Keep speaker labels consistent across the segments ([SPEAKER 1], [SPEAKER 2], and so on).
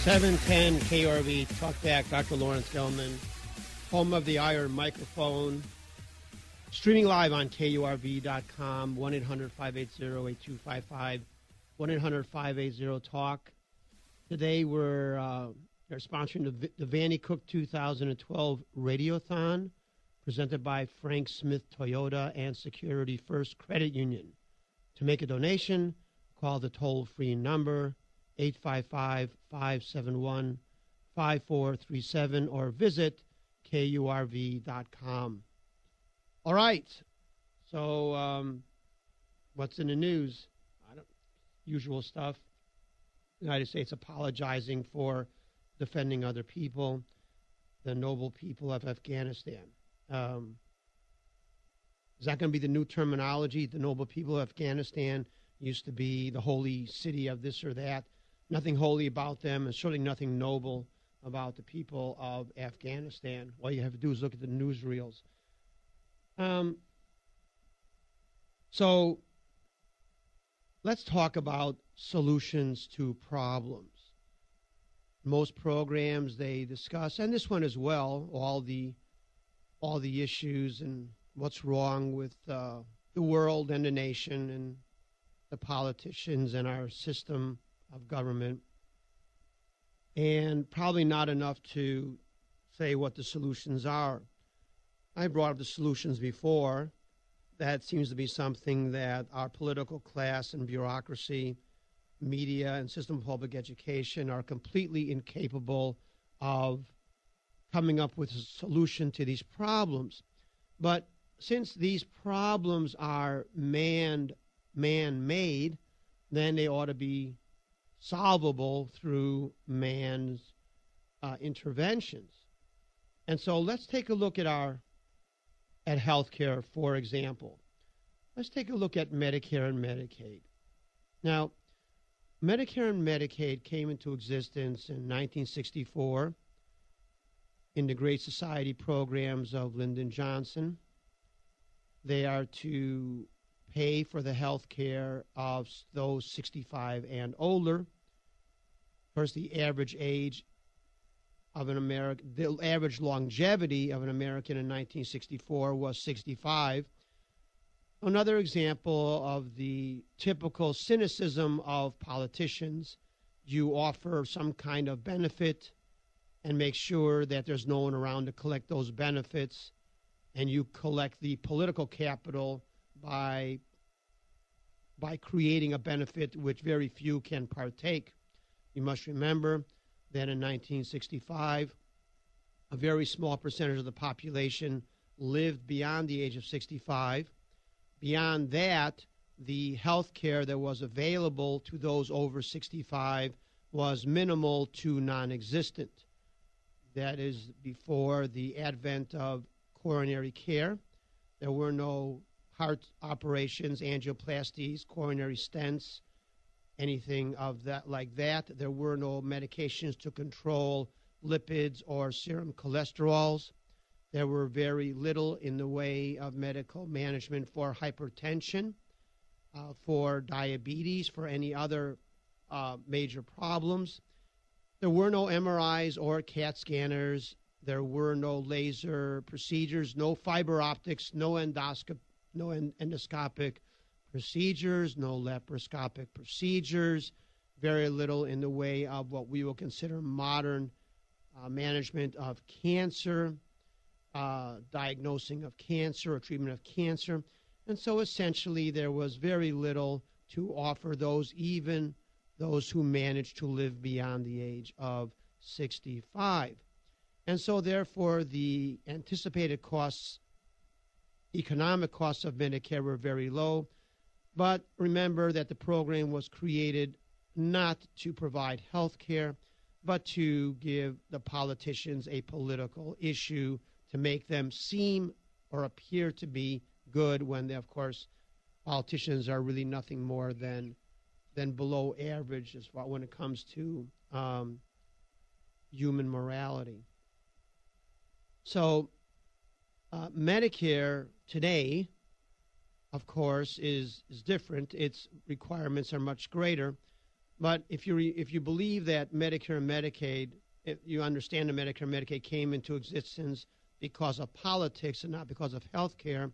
[SPEAKER 1] 710 KRV, Talkback, Dr. Lawrence Gelman, home of the Iron Microphone, streaming live on KURV.com, 1-800-580-8255, 1-800-580-TALK. Today we're sponsoring the Vanny Cook 2012 Radiothon, presented by Frank Smith Toyota and Security First Credit Union. To make a donation, call the toll-free number 855-571-5437 or visit KURV.com. All right. So what's in the news? Usual stuff. The United States apologizing for defending other people, the noble people of Afghanistan. Is that going to be the new terminology? The noble people of Afghanistan used to be the holy city of this or that. Nothing holy about them, and certainly nothing noble about the people of Afghanistan. All you have to do is look at the newsreels. So let's talk about solutions to problems. Most programs, they discuss, and this one as well, all the issues and what's wrong with the world and the nation and the politicians and our system of government, and probably not enough to say what the solutions are. I brought up the solutions before. That seems to be something that our political class and bureaucracy, media, and system of public education are completely incapable of coming up with a solution to these problems. But since these problems are man-made, then they ought to be solvable through man's interventions. And so let's take a look at healthcare, for example. Let's take a look at Medicare and Medicaid. Now, Medicare and Medicaid came into existence in 1964 in the Great Society programs of Lyndon Johnson. They are to pay for the health care of those 65 and older. Of course, the average age of an American, the average longevity of an American in 1964 was 65. Another example of the typical cynicism of politicians: you offer some kind of benefit and make sure that there's no one around to collect those benefits, and you collect the political capital by creating a benefit which very few can partake. You must remember that in 1965, a very small percentage of the population lived beyond the age of 65. Beyond that, the health care that was available to those over 65 was minimal to non-existent. That is before the advent of coronary care. There were no heart operations, angioplasties, coronary stents, anything of that like that. There were no medications to control lipids or serum cholesterols. There were very little in the way of medical management for hypertension, for diabetes, for any other major problems. There were no MRIs or CAT scanners. There were no laser procedures, no fiber optics, no endoscopic procedures, no laparoscopic procedures, very little in the way of what we will consider modern management of cancer, diagnosing of cancer or treatment of cancer. And so essentially there was very little to offer those, even those who managed to live beyond the age of 65. And so therefore the anticipated costs, economic costs of Medicare were very low. But remember that the program was created not to provide health care, but to give the politicians a political issue to make them seem or appear to be good when they, of course, politicians are really nothing more than below average as far when it comes to human morality. So Medicare today, of course, is different. Its requirements are much greater. But if you believe that Medicare and Medicaid, if you understand that Medicare and Medicaid came into existence because of politics and not because of health care,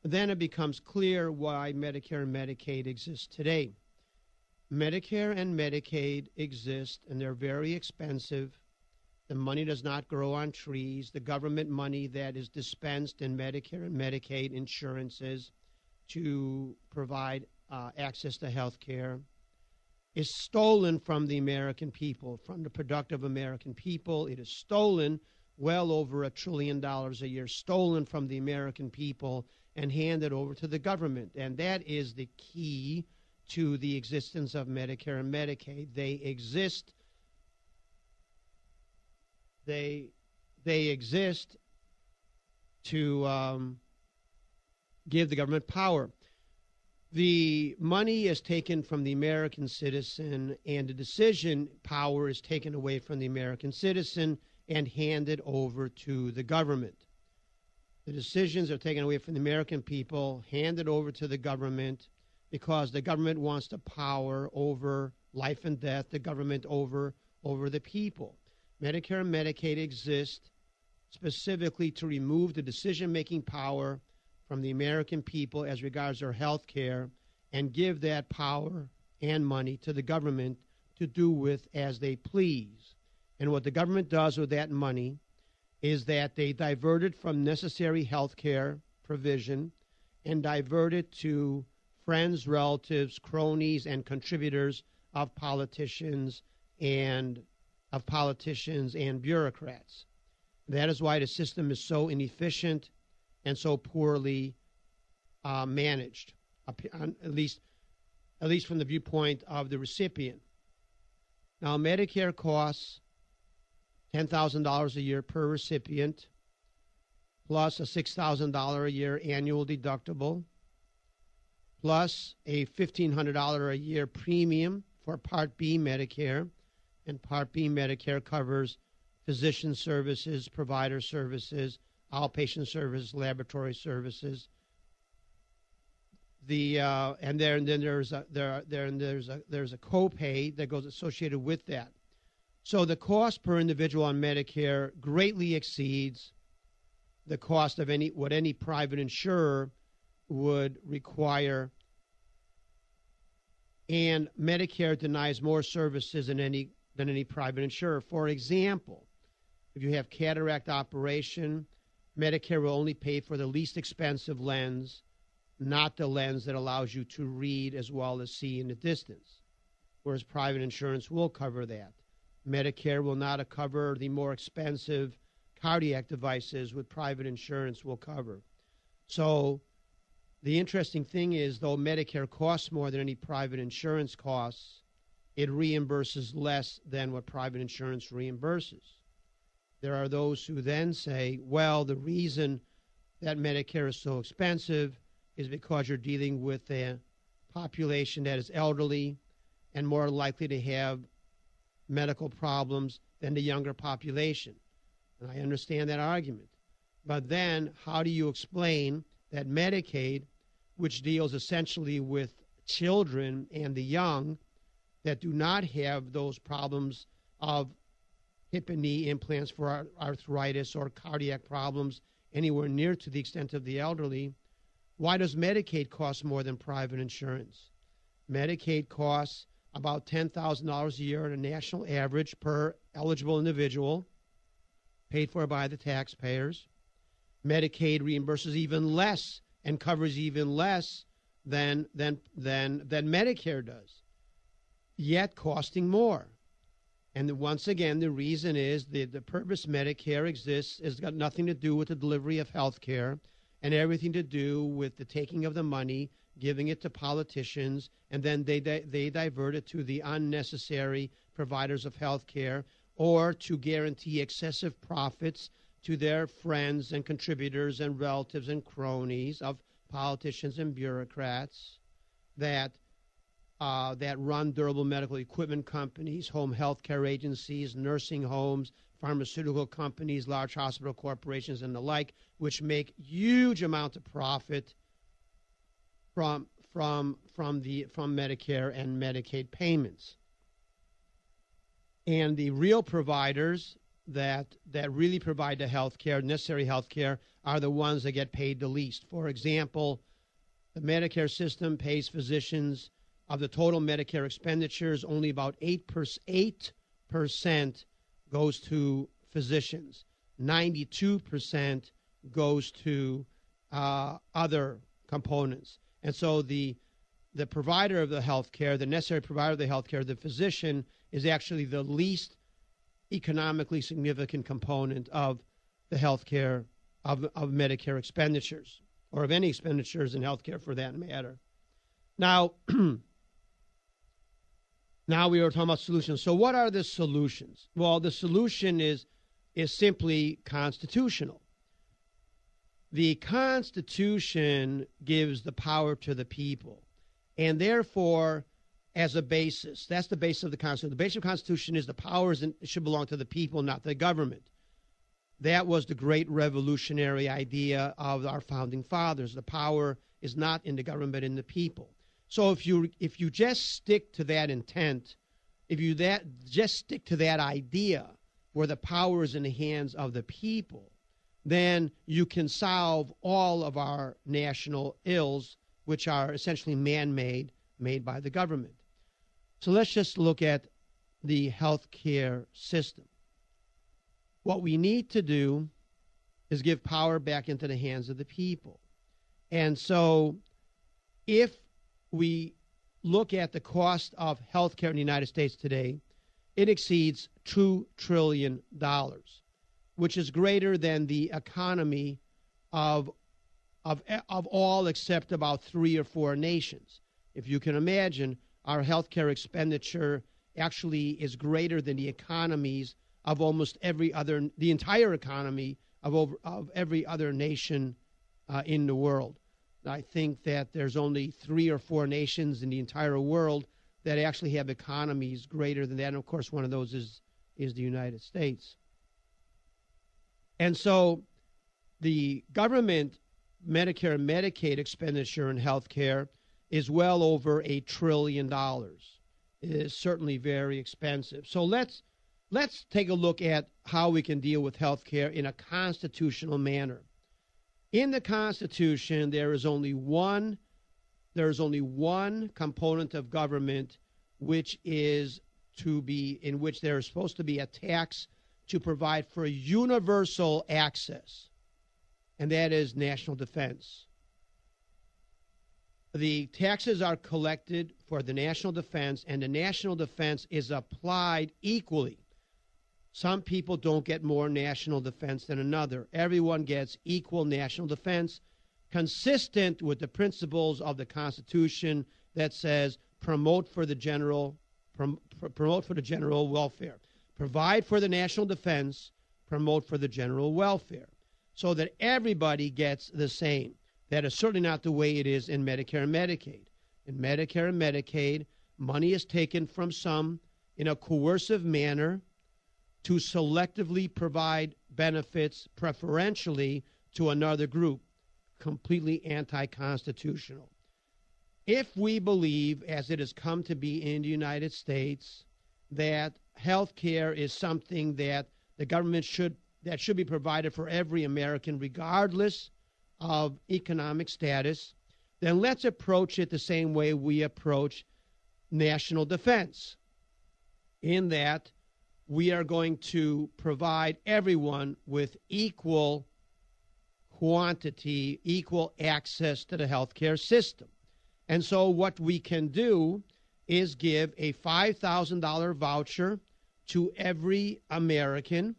[SPEAKER 1] then it becomes clear why Medicare and Medicaid exist today. Medicare and Medicaid exist, and they're very expensive. The money does not grow on trees. The government money that is dispensed in Medicare and Medicaid insurances to provide access to health care is stolen from the American people, from the productive American people. It is stolen, well over $1 trillion a year, stolen from the American people and handed over to the government. And that is the key to the existence of Medicare and Medicaid. They exist to give the government power. The money is taken from the American citizen, and the decision power is taken away from the American citizen and handed over to the government. The decisions are taken away from the American people, handed over to the government, because the government wants the power over life and death, the government over the people. Medicare and Medicaid exist specifically to remove the decision-making power from the American people as regards their health care and give that power and money to the government to do with as they please. And what the government does with that money is that they divert it from necessary health care provision and divert it to friends, relatives, cronies, and contributors of politicians and bureaucrats. That is why the system is so inefficient and so poorly managed, at least from the viewpoint of the recipient. Now, Medicare costs $10,000 a year per recipient, plus a $6,000 a year annual deductible, plus a $1,500 a year premium for Part B Medicare. And Part B Medicare covers physician services, provider services, outpatient services, laboratory services. And then there's a copay that goes associated with that. So the cost per individual on Medicare greatly exceeds the cost of what any private insurer would require, and Medicare denies more services than any private insurer. For example, if you have cataract operation, Medicare will only pay for the least expensive lens, not the lens that allows you to read as well as see in the distance, whereas private insurance will cover that. Medicare will not cover the more expensive cardiac devices, which private insurance will cover. So the interesting thing is, though Medicare costs more than any private insurance costs, it reimburses less than what private insurance reimburses. There are those who then say, well, the reason that Medicare is so expensive is because you're dealing with a population that is elderly and more likely to have medical problems than the younger population. And I understand that argument. But then how do you explain that Medicaid, which deals essentially with children and the young that do not have those problems of hip and knee implants for arthritis or cardiac problems anywhere near to the extent of the elderly, why does Medicaid cost more than private insurance? Medicaid costs about $10,000 a year on a national average per eligible individual, paid for by the taxpayers. Medicaid reimburses even less and covers even less than Medicare does, yet costing more. And once again, the reason is the purpose Medicare exists has got nothing to do with the delivery of health care and everything to do with the taking of the money, giving it to politicians, and then they divert it to the unnecessary providers of health care or to guarantee excessive profits to their friends and contributors and relatives and cronies of politicians and bureaucrats that run durable medical equipment companies, home health care agencies, nursing homes, pharmaceutical companies, large hospital corporations, and the like, which make huge amounts of profit from Medicare and Medicaid payments. And the real providers that really provide the health care, necessary health care, are the ones that get paid the least. For example, the Medicare system pays physicians of the total Medicare expenditures, only about 8% goes to physicians. 92% goes to other components. And so the provider of the health care, the necessary provider of the health care, the physician, is actually the least economically significant component of the health care, of Medicare expenditures, or of any expenditures in health care for that matter. Now, now we are talking about solutions. So what are the solutions? Well, the solution is simply constitutional. The Constitution gives the power to the people, and therefore, as a basis, that's the basis of the Constitution. The basis of the Constitution is the powers should belong to the people, not the government. That was the great revolutionary idea of our founding fathers. The power is not in the government, but in the people. So if you just stick to that intent, if you just stick to that idea where the power is in the hands of the people, then you can solve all of our national ills, which are essentially man-made, made by the government. So let's just look at the health care system. What we need to do is give power back into the hands of the people. And so if we look at the cost of health care in the United States today, it exceeds $2 trillion, which is greater than the economy of all except about 3 or 4 nations. If you can imagine, our healthcare expenditure actually is greater than the economies of almost the entire economy of every other nation in the world. I think that there's only 3 or 4 nations in the entire world that actually have economies greater than that. And of course, one of those is the United States. And so the government Medicare and Medicaid expenditure in health care is well over $1 trillion. It is certainly very expensive. So let's take a look at how we can deal with health care in a constitutional manner. In the Constitution, there is only one component of government in which there is supposed to be a tax to provide for universal access, and that is national defense. The taxes are collected for the national defense, and the national defense is applied equally. Some people don't get more national defense than another. Everyone gets equal national defense, consistent with the principles of the Constitution that says promote for the general welfare. Provide for the national defense, promote for the general welfare, so that everybody gets the same. That is certainly not the way it is in Medicare and Medicaid. In Medicare and Medicaid, money is taken from some in a coercive manner to selectively provide benefits preferentially to another group. Completely anti-constitutional. If we believe, as it has come to be in the United States, that health care is something that the government should be provided for every American regardless of economic status, then let's approach it the same way we approach national defense, in that we are going to provide everyone with equal quantity, equal access to the healthcare system. And so what we can do is give a $5,000 voucher to every American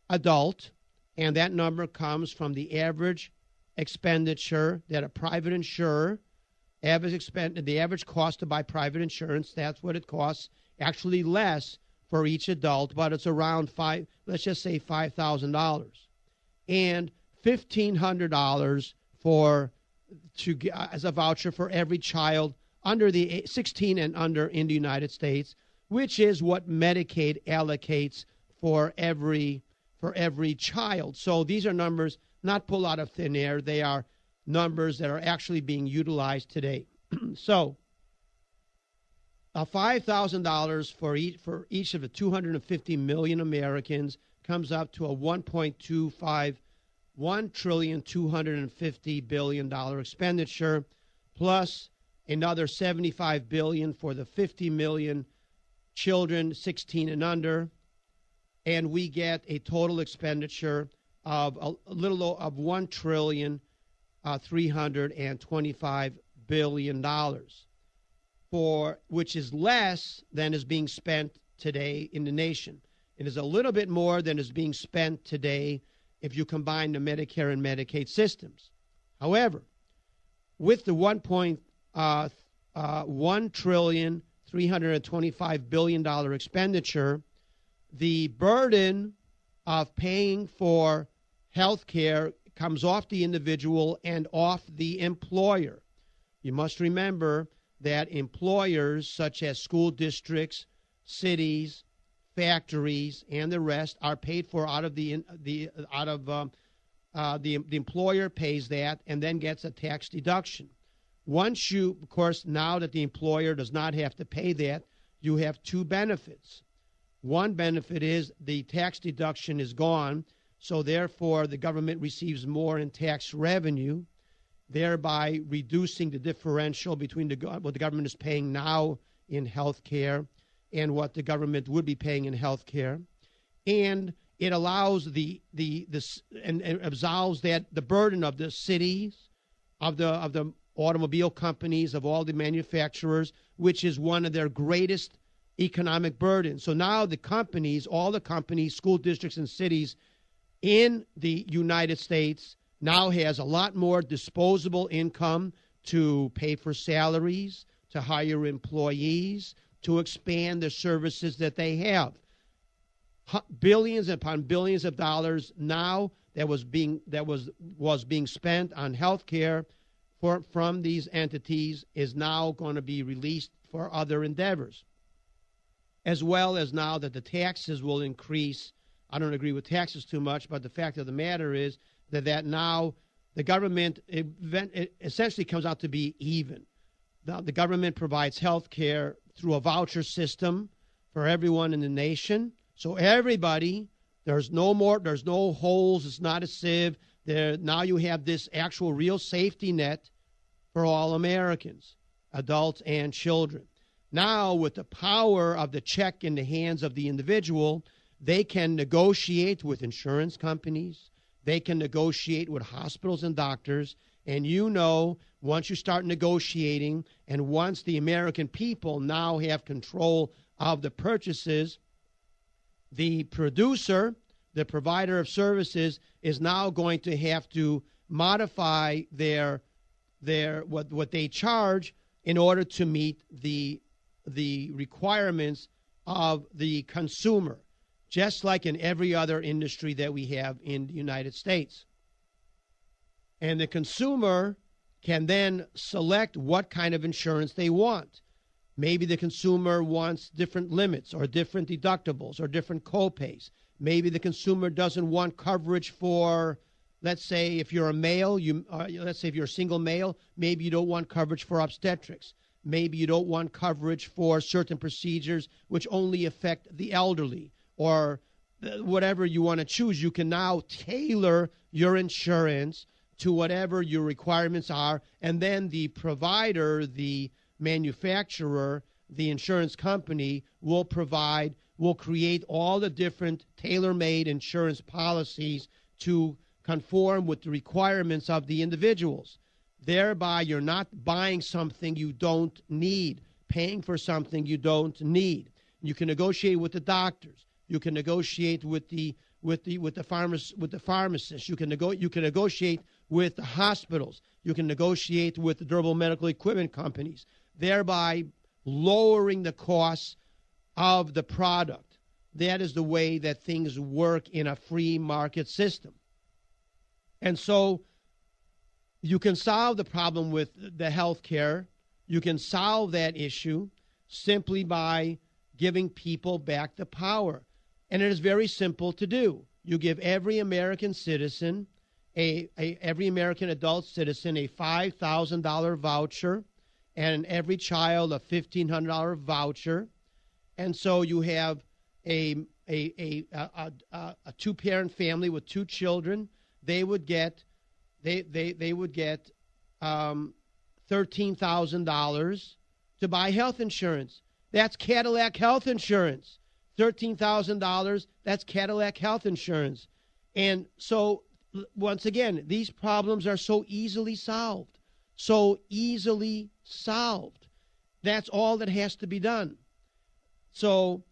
[SPEAKER 1] adult, and that number comes from the average expenditure that a private insurer, the average cost to buy private insurance, that's what it costs, actually less for each adult, but it's around let's just say $5,000. And $1,500 as a voucher for every child under the 16 and under in the United States, which is what Medicaid allocates for every child. So these are numbers not pulled out of thin air. They are numbers that are actually being utilized today. So $5,000 for each of the 250 million Americans comes up to a $1.250 billion expenditure, plus another $75 billion for the 50 million children 16 and under, and we get a total expenditure of a little of $1.325 billion, for which is less than is being spent today in the nation. It is a little bit more than is being spent today if you combine the Medicare and Medicaid systems. However, with the $1.325 billion expenditure, the burden of paying for health care comes off the individual and off the employer. You must remember that employers such as school districts, cities, factories, and the rest are paid for out of the employer pays that and then gets a tax deduction. Once you, of course, now that the employer does not have to pay that, you have two benefits. One benefit is the tax deduction is gone, so therefore the government receives more in tax revenue, thereby reducing the differential between what the government is paying now in health care and what the government would be paying in health care. And it allows and absolves the burden of the cities, of the automobile companies, of all the manufacturers, which is one of their greatest economic burdens. So now the companies, all the companies, school districts and cities in the United States now has a lot more disposable income to pay for salaries, to hire employees, to expand the services that they have. Billions upon billions of dollars now that was being spent on health care from these entities is now going to be released for other endeavors, as well as now that the taxes will increase. I don't agree with taxes too much, but the fact of the matter is that now the government it essentially comes out to be even. The government provides health care through a voucher system for everyone in the nation. So everybody, there's no holes, it's not a sieve. Now you have this actual real safety net for all Americans, adults and children. Now, with the power of the check in the hands of the individual, they can negotiate with insurance companies. They can negotiate with hospitals and doctors. And once you start negotiating, and once the American people now have control of the purchases, the producer, the provider of services, is now going to have to modify what they charge in order to meet the requirements of the consumer, just like in every other industry that we have in the United States. And the consumer can then select what kind of insurance they want. Maybe the consumer wants different limits or different deductibles or different copays. Maybe the consumer doesn't want coverage for, let's say, if you're a male, let's say if you're a single male, maybe you don't want coverage for obstetrics. Maybe you don't want coverage for certain procedures which only affect the elderly, or whatever you want to choose. You can now tailor your insurance to whatever your requirements are, and then the provider, the manufacturer, the insurance company will create all the different tailor-made insurance policies to conform with the requirements of the individuals. Thereby, you're not buying something you don't need, paying for something you don't need. You can negotiate with the doctors. You can negotiate with the pharmacists. You can negotiate with the hospitals. You can negotiate with the durable medical equipment companies, thereby lowering the costs of the product. That is the way that things work in a free market system. And so you can solve the problem with the health care. You can solve that issue simply by giving people back the power. And it is very simple to do. You give every American citizen, every American adult citizen, a $5,000 voucher, and every child a $1,500 voucher. And so you have a two-parent family with two children. They would get $13,000 to buy health insurance. That's Cadillac health insurance. $13,000, that's Cadillac health insurance. And so, once again, these problems are so easily solved. So easily solved. That's all that has to be done. So,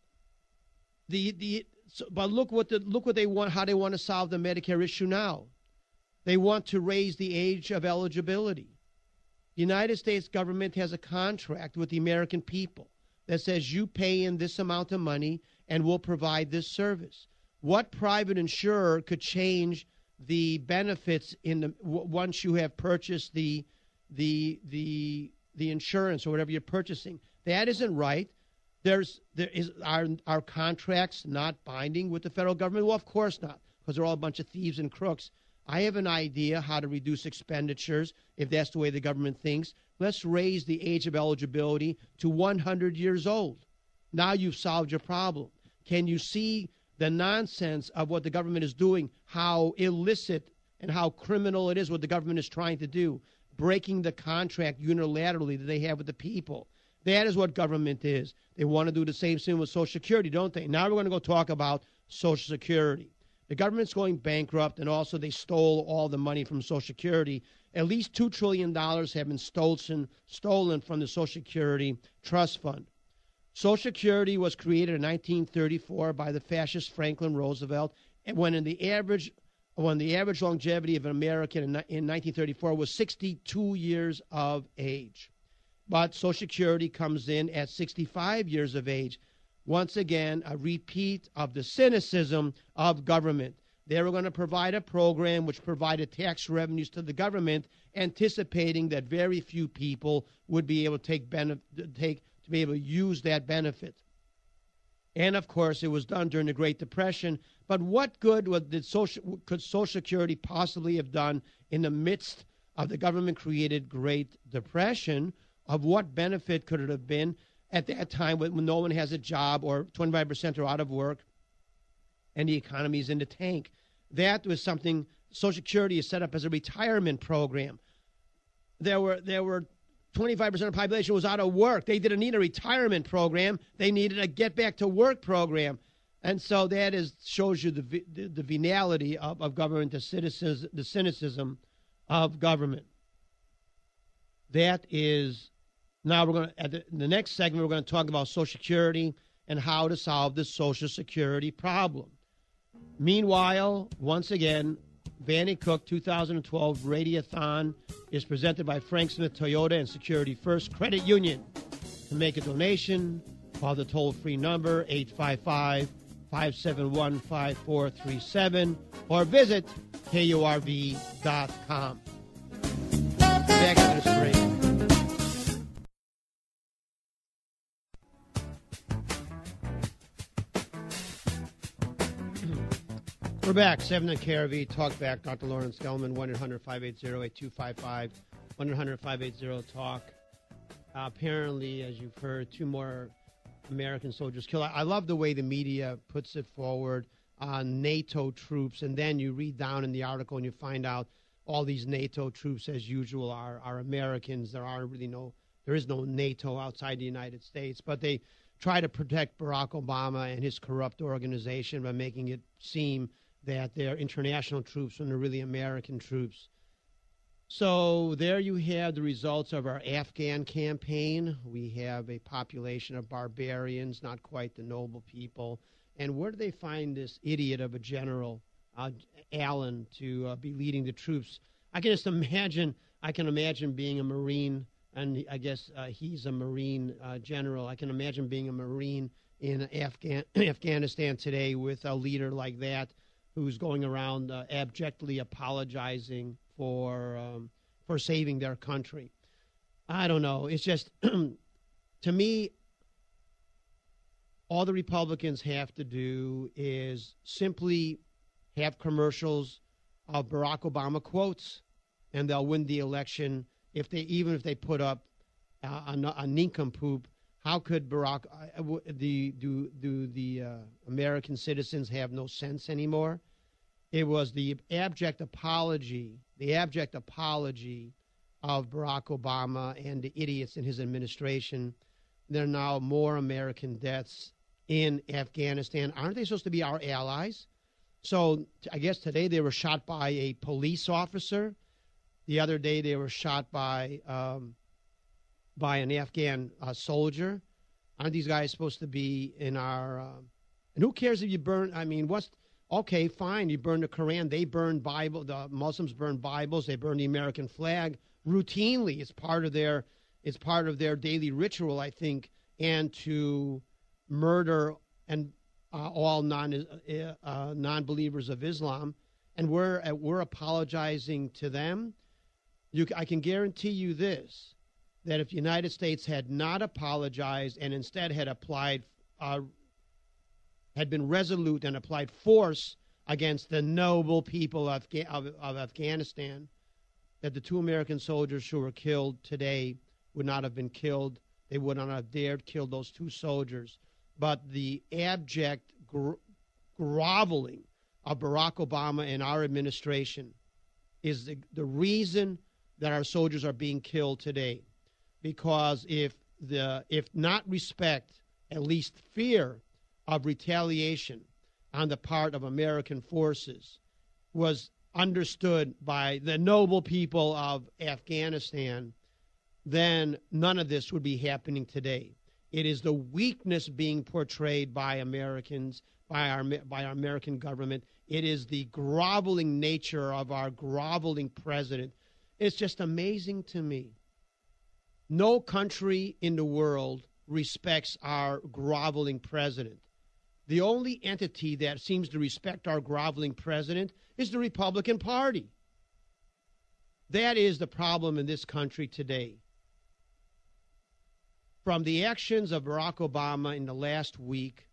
[SPEAKER 1] but look what they want, how they want to solve the Medicare issue now. They want to raise the age of eligibility. The United States government has a contract with the American people that says you pay in this amount of money and we'll provide this service. What private insurer could change the benefits once you have purchased the insurance or whatever you're purchasing? That isn't right. Are contracts not binding with the federal government? Well, of course not, because they're all a bunch of thieves and crooks. I have an idea how to reduce expenditures if that's the way the government thinks. Let's raise the age of eligibility to 100 years old. Now you've solved your problem. Can you see the nonsense of what the government is doing, how illicit and how criminal it is what the government is trying to do, breaking the contract unilaterally that they have with the people? That is what government is. They want to do the same thing with Social Security, don't they? Now we're going to go talk about Social Security. The government's going bankrupt, and also they stole all the money from Social Security. At least $2 trillion have been stolen from the Social Security Trust Fund. Social Security was created in 1934 by the fascist Franklin Roosevelt, and when the average longevity of an American in 1934 was 62 years of age. But Social Security comes in at 65 years of age. Once again, a repeat of the cynicism of government. They were going to provide a program which provided tax revenues to the government, anticipating that very few people would be able to be able to use that benefit. And of course, it was done during the Great Depression. But what good could Social Security possibly have done in the midst of the government-created Great Depression? Of what benefit could it have been at that time when no one has a job or 25% are out of work and the economy is in the tank? That was something Social Security is set up as a retirement program. There were 25% of the population was out of work. They didn't need a retirement program. They needed a get back to work program. And so that shows you the venality of government, the cynicism of government. That is. Now we're going to, in the next segment, we're going to talk about Social Security and how to solve the Social Security problem. Meanwhile, once again, Vanny Cook 2012 Radiothon is presented by Frank Smith Toyota and Security First Credit Union. To make a donation, call the toll-free number 855-571-5437 or visit KURV.com. Back to the break. We're back. 7 on KRV, Talkback, Dr. Lawrence Gelman, 1-800-580-8255, 1-800-580-TALK. Apparently, as you've heard, 2 more American soldiers killed. I love the way the media puts it forward on NATO troops, and then you read down in the article and you find out all these NATO troops, as usual, are Americans. There is no NATO outside the United States, but they try to protect Barack Obama and his corrupt organization by making it seem that they're international troops when they're really American troops. So there you have the results of our Afghan campaign. We have a population of barbarians, not quite the noble people. And where do they find this idiot of a general, Allen, to be leading the troops? I can imagine being a Marine, and I guess he's a Marine general. I can imagine being a Marine in Afghanistan today with a leader like that, who's going around abjectly apologizing for saving their country. I don't know. It's just, to me, all the Republicans have to do is simply have commercials of Barack Obama quotes, and they'll win the election even if they put up a nincompoop. How could the American citizens have no sense anymore? It was the abject apology of Barack Obama and the idiots in his administration. There are now more American deaths in Afghanistan. Aren't they supposed to be our allies? So I guess today they were shot by a police officer. The other day they were shot by an Afghan soldier. Aren't these guys supposed to be in our... and who cares if you burn... I mean, okay, fine, you burn the Quran. They burn Bible. The Muslims burn Bibles. They burn the American flag routinely. It's part of their daily ritual, I think, and to murder and all non-believers of Islam. And we're apologizing to them. I can guarantee you this, that if the United States had not apologized and instead had been resolute and applied force against the noble people of Afghanistan, that the 2 American soldiers who were killed today would not have been killed. They would not have dared kill those 2 soldiers. But the abject groveling of Barack Obama and our administration is the reason that our soldiers are being killed today. Because if not respect, at least fear of retaliation on the part of American forces was understood by the noble people of Afghanistan, then none of this would be happening today. It is the weakness being portrayed by Americans, by our American government. It is the groveling nature of our groveling president. It's just amazing to me. No country in the world respects our groveling president. The only entity that seems to respect our groveling president is the Republican Party. That is the problem in this country today. From the actions of Barack Obama in the last week,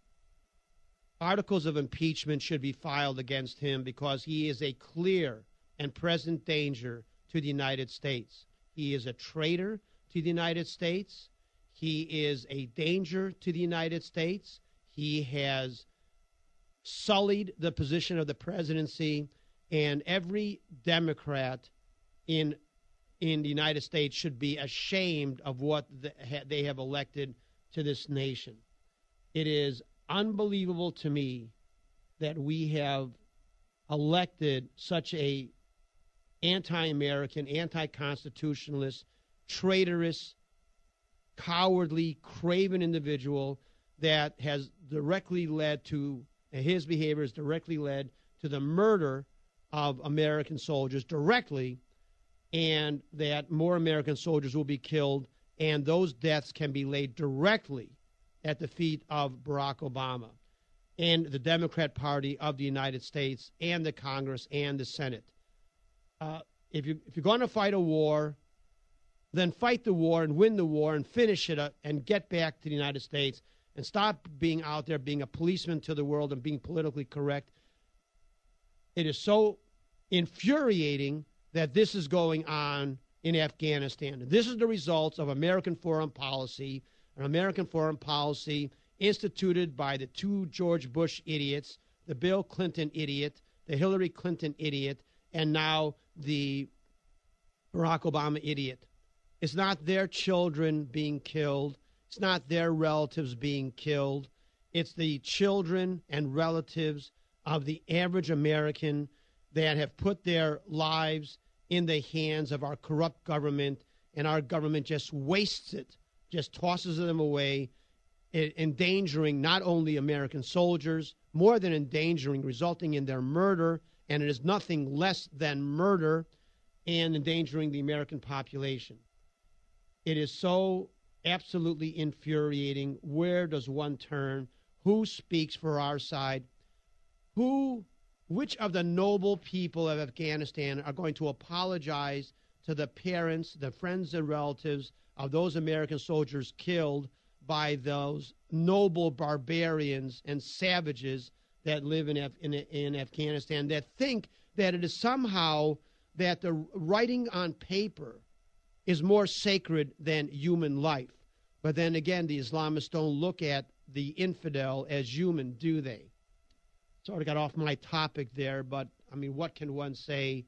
[SPEAKER 1] articles of impeachment should be filed against him because he is a clear and present danger to the United States. He is a traitor to the United States. He is a danger to the United States. He has sullied the position of the presidency, and every Democrat in the United States should be ashamed of what they have elected to this nation. It is unbelievable to me that we have elected such a anti-American, anti-constitutionalist, traitorous, cowardly, craven individual that has directly led to, his behavior has directly led to the murder of American soldiers directly, and that more American soldiers will be killed, and those deaths can be laid directly at the feet of Barack Obama and the Democrat Party of the United States and the Congress and the Senate. If you're going to fight a war, then fight the war and win the war and finish it up and get back to the United States and stop being out there being a policeman to the world and being politically correct. It is so infuriating that this is going on in Afghanistan. This is the results of American foreign policy, an American foreign policy instituted by the 2 George Bush idiots, the Bill Clinton idiot, the Hillary Clinton idiot, and now the Barack Obama idiot. It's not their children being killed. It's not their relatives being killed. It's the children and relatives of the average American that have put their lives in the hands of our corrupt government, and our government just wastes it, just tosses them away, endangering not only American soldiers, more than endangering, resulting in their murder, and it is nothing less than murder, and endangering the American population. It is so absolutely infuriating. Where does one turn? Who speaks for our side? Which of the noble people of Afghanistan are going to apologize to the parents, the friends and relatives of those American soldiers killed by those noble barbarians and savages that live in Afghanistan, that think that it is somehow that the writing on paper is more sacred than human life. But then again, the Islamists don't look at the infidel as human, do they? Sort of got off my topic there, but I mean, what can one say?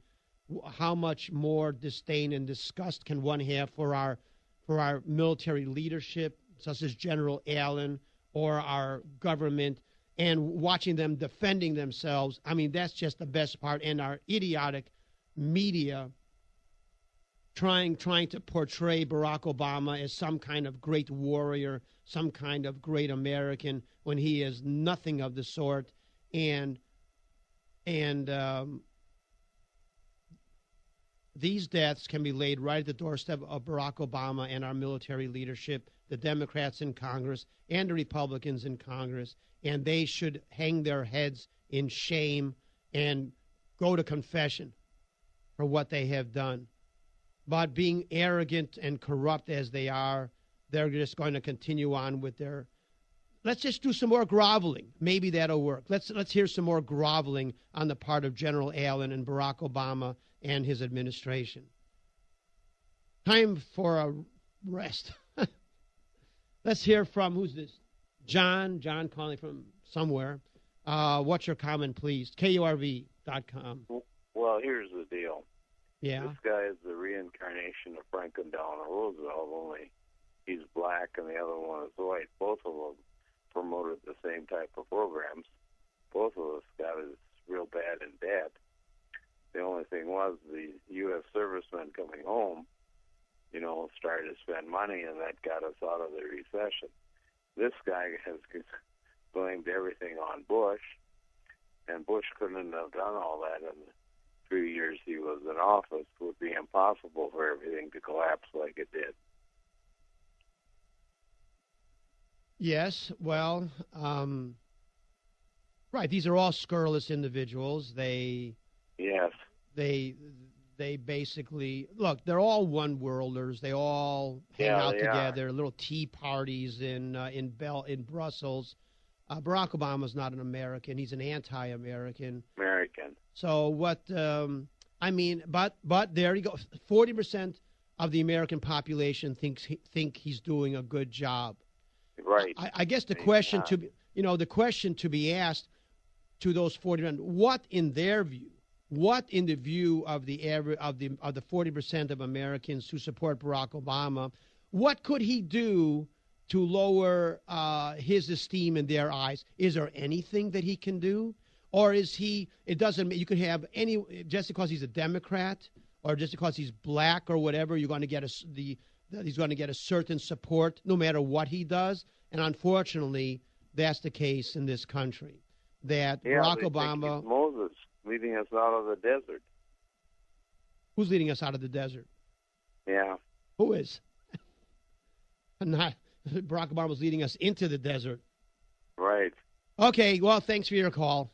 [SPEAKER 1] How much more disdain and disgust can one have for our military leadership, such as General Allen, or our government, and watching them defending themselves? I mean, that's just the best part. And our idiotic media trying to portray Barack Obama as some kind of great warrior, some kind of great American, when he is nothing of the sort. And these deaths can be laid right at the doorstep of Barack Obama and our military leadership, the Democrats in Congress and the Republicans in Congress, and they should hang their heads in shame and go to confession for what they have done. But being arrogant and corrupt as they are, they're just going to continue on with their... Let's just do some more groveling. Maybe that'll work. Let's hear some more groveling on the part of General Allen and Barack Obama and his administration. Time for a rest. Let's hear from, who's this? John calling from somewhere. What's your comment, please? KURV.com.
[SPEAKER 2] Well, here's the deal.
[SPEAKER 1] Yeah.
[SPEAKER 2] This guy is the reincarnation of Franklin Delano Roosevelt, only he's black and the other one is white. Both of them promoted the same type of programs. Both of us got us real bad in debt. The only thing was the U.S. servicemen coming home, started to spend money, and that got us out of the recession. This guy has blamed everything on Bush, and Bush couldn't have done all that in the 3 years he was in office. It would be impossible for everything to collapse like it did.
[SPEAKER 1] Yes, well, right. These are all scurrilous individuals.
[SPEAKER 2] Yes.
[SPEAKER 1] They basically, look, they're all one-worlders. They all hang out together, little tea parties in Brussels. Barack Obama's not an American. He's an anti-American. So what, but there you go. 40% of the American population think he's doing a good job.
[SPEAKER 2] Right.
[SPEAKER 1] I guess the question to be asked to those 40%, what in their view, what in the view of the 40% of Americans who support Barack Obama, what could he do to lower his esteem in their eyes? Is there anything that he can do? Or is he, it doesn't, you could have any, just because he's a Democrat or just because he's black or whatever, you're going to get he's going to get a certain support no matter what he does. And unfortunately, that's the case in this country. That Barack Obama...
[SPEAKER 2] Think he's Moses leading us out of the desert.
[SPEAKER 1] Who's leading us out of the desert?
[SPEAKER 2] Yeah.
[SPEAKER 1] Who is? Not Barack Obama's leading us into the desert.
[SPEAKER 2] Right.
[SPEAKER 1] Okay, well, thanks for your call.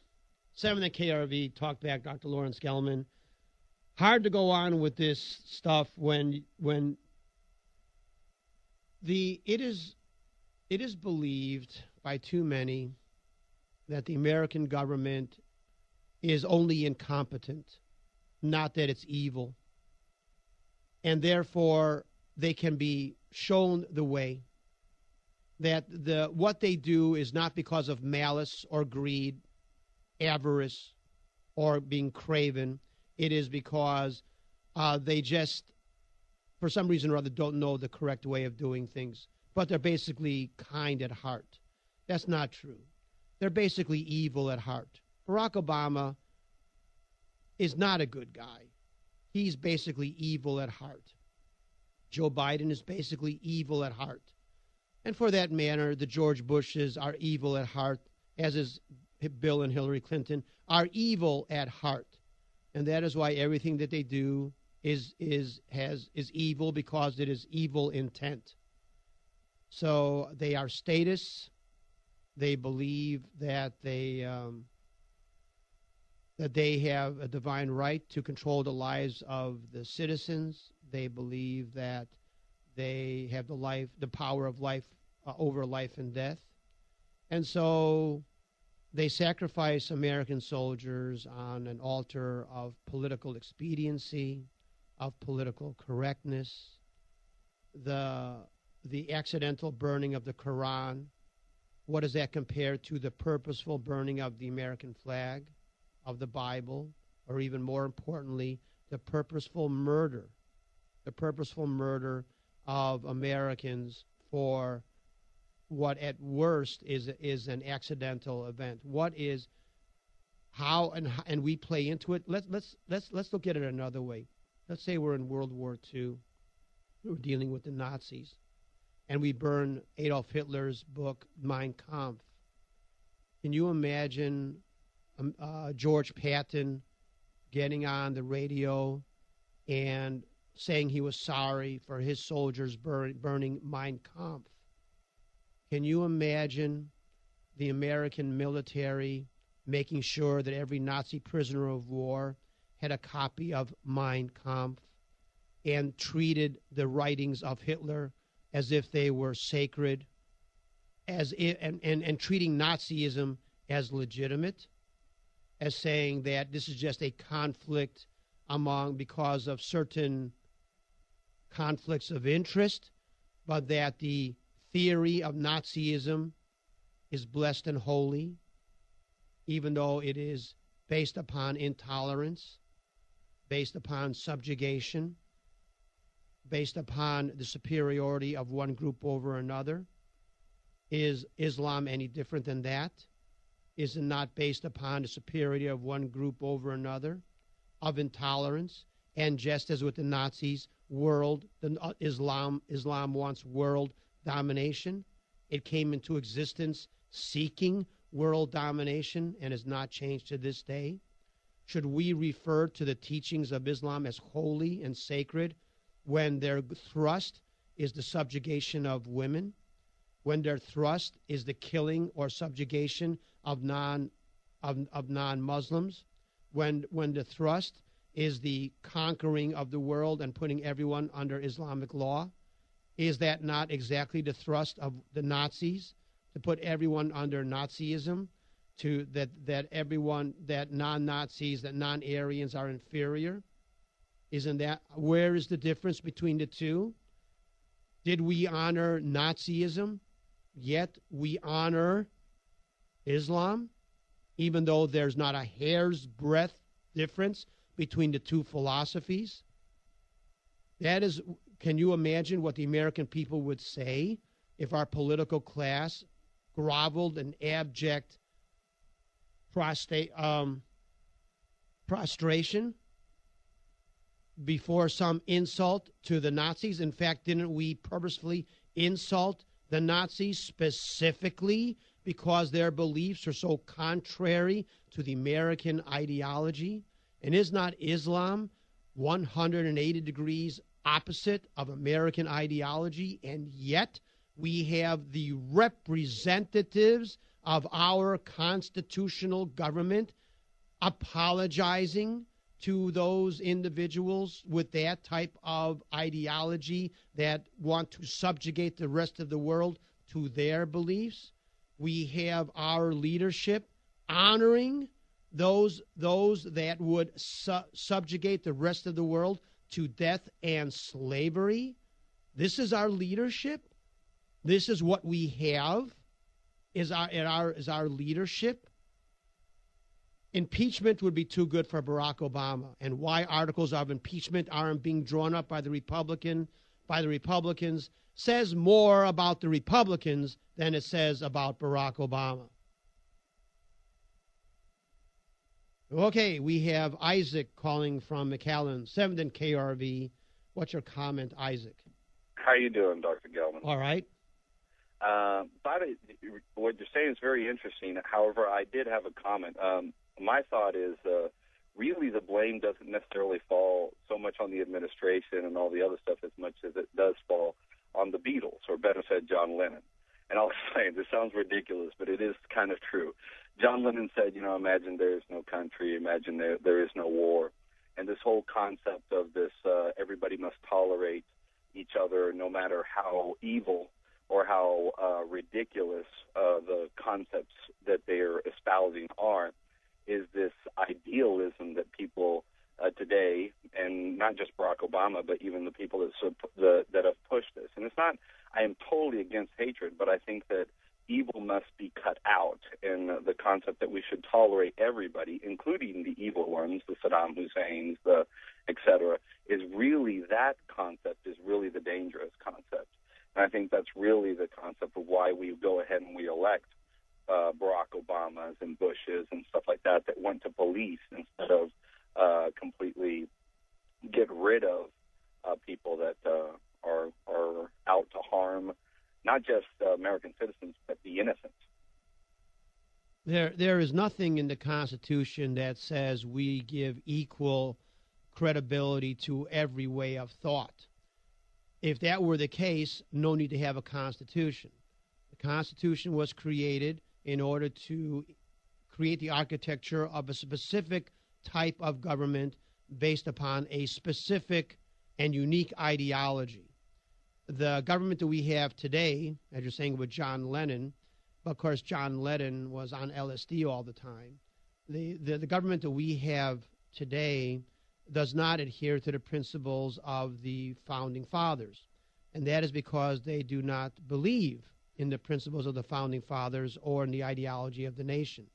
[SPEAKER 1] 7 at KRV, Talkback, Dr. Lawrence Gelman. Hard to go on with this stuff when it is believed by too many that the American government is only incompetent, not that it's evil. And therefore, they can be shown the way that what they do is not because of malice or greed, avarice, or being craven. It is because they just, for some reason or other, don't know the correct way of doing things. But they're basically kind at heart. That's not true. They're basically evil at heart. Barack Obama is not a good guy. He's basically evil at heart. Joe Biden is basically evil at heart. And for that matter, the George Bushes are evil at heart, as is Bill and Hillary Clinton, are evil at heart. And that is why everything that they do is evil, because it is evil intent. So they are statists. They believe that they have a divine right to control the lives of the citizens. They believe that they have the power of life over life and death. And so they sacrifice American soldiers on an altar of political expediency, of political correctness, the accidental burning of the Quran, what does that compare to the purposeful burning of the American flag, of the Bible, or even more importantly, the purposeful murder of Americans for what at worst is an accidental event? What is how and we play into it? Let's look at it another way. Let's say we're in World War II. We're dealing with the Nazis, and we burn Adolf Hitler's book Mein Kampf. Can you imagine George Patton getting on the radio and saying he was sorry for his soldiers burning Mein Kampf? Can you imagine the American military making sure that every Nazi prisoner of war had a copy of Mein Kampf and treated the writings of Hitler as if they were sacred, and treating Nazism as legitimate, as saying that this is just a conflict because of certain conflicts of interest, but that the theory of Nazism is blessed and holy, even though it is based upon intolerance, based upon subjugation, based upon the superiority of one group over another. Is Islam any different than that? Is it not based upon the superiority of one group over another, of intolerance? And just as with the Nazis, Islam wants world domination. It came into existence seeking world domination and has not changed to this day. Should we refer to the teachings of Islam as holy and sacred when their thrust is the subjugation of women, when their thrust is the killing or subjugation of non-Muslims, when the thrust is the conquering of the world and putting everyone under Islamic law? Is that not exactly the thrust of the Nazis, to put everyone under Nazism, that non-Nazis, that non-Aryans are inferior? Isn't that, where is the difference between the two? Did we honor Nazism, yet we honor Islam, even though there's not a hair's breadth difference between the two philosophies? That is, can you imagine what the American people would say if our political class groveled in abject prostration before some insult to the Nazis? In fact, didn't we purposefully insult the Nazis specifically because their beliefs are so contrary to the American ideology? And is not Islam 180 degrees opposite of American ideology? And yet we have the representatives of our constitutional government apologizing to those individuals with that type of ideology that want to subjugate the rest of the world to their beliefs. We have our leadership honoring those that would subjugate the rest of the world to death and slavery. This is our leadership. This is what we have, is our leadership. Impeachment would be too good for Barack Obama, and why articles of impeachment aren't being drawn up by the Republicans says more about the Republicans than it says about Barack Obama. Okay, we have Isaac calling from McAllen, 7th KRV. What's your comment, Isaac?
[SPEAKER 3] How you doing, Dr. Gelman?
[SPEAKER 1] All right.
[SPEAKER 3] What you're saying is very interesting. However, I did have a comment. My thought is really the blame doesn't necessarily fall so much on the administration and all the other stuff as much as it does fall on the Beatles, or better said, John Lennon. And I'll explain. This sounds ridiculous, but it is kind of true. John Lennon said, imagine there is no country, imagine there is no war. And this whole concept of this everybody must tolerate each other no matter how evil or how ridiculous the concepts that they're espousing are, is this idealism that people today, and not just Barack Obama, but even the people that have pushed this. And it's not, I am totally against hatred, but I think that evil must be cut out, and the concept that we should tolerate everybody, including the evil ones, the Saddam Husseins, the et cetera, is really, that concept is really the dangerous concept. And I think that's really the concept of why we go ahead and we elect Barack Obamas and Bushes and stuff like that went to police instead of completely get rid of people that are out to harm not just American citizens, but the innocent.
[SPEAKER 1] There is nothing in the Constitution that says we give equal credibility to every way of thought. If that were the case, no need to have a Constitution. The Constitution was created in order to create the architecture of a specific type of government based upon a specific and unique ideology. The government that we have today, as you're saying with John Lennon, of course John Lennon was on LSD all the time. The government that we have today does not adhere to the principles of the Founding Fathers. And that is because they do not believe in the principles of the Founding Fathers or in the ideology of the nation.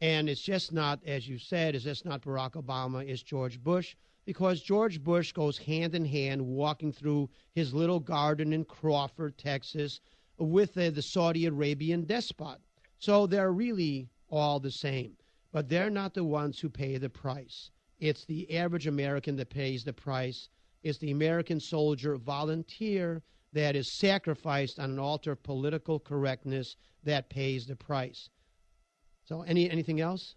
[SPEAKER 1] And it's just not, as you said, it's just not Barack Obama, it's George Bush, because George Bush goes hand in hand walking through his little garden in Crawford, Texas, with the Saudi Arabian despot. So they're really all the same, but they're not the ones who pay the price. It's the average American that pays the price. It's the American soldier volunteer that is sacrificed on an altar of political correctness that pays the price. So anything else?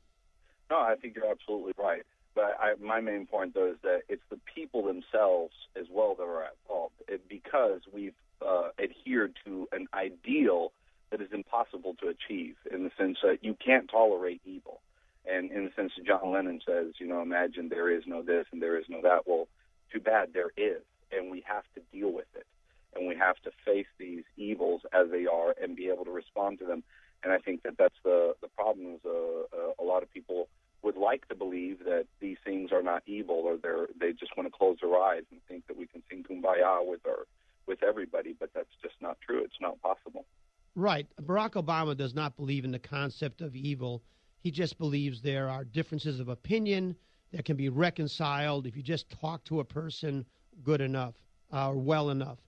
[SPEAKER 3] No, I think you're absolutely right. But my main point, though, is that it's the people themselves as well that are at fault, because we've adhered to an ideal that is impossible to achieve, in the sense that you can't tolerate evil. And in the sense that John Lennon says, imagine there is no this and there is no that. Well, too bad, there is, and we have to deal with it. And we have to face these evils as they are and be able to respond to them. And I think that that's the problem is a lot of people would like to believe that these things are not evil, or they just want to close their eyes and think that we can sing Kumbaya with everybody, but that's just not true. It's not possible.
[SPEAKER 1] Right. Barack Obama does not believe in the concept of evil. He just believes there are differences of opinion that can be reconciled if you just talk to a person good enough or well enough.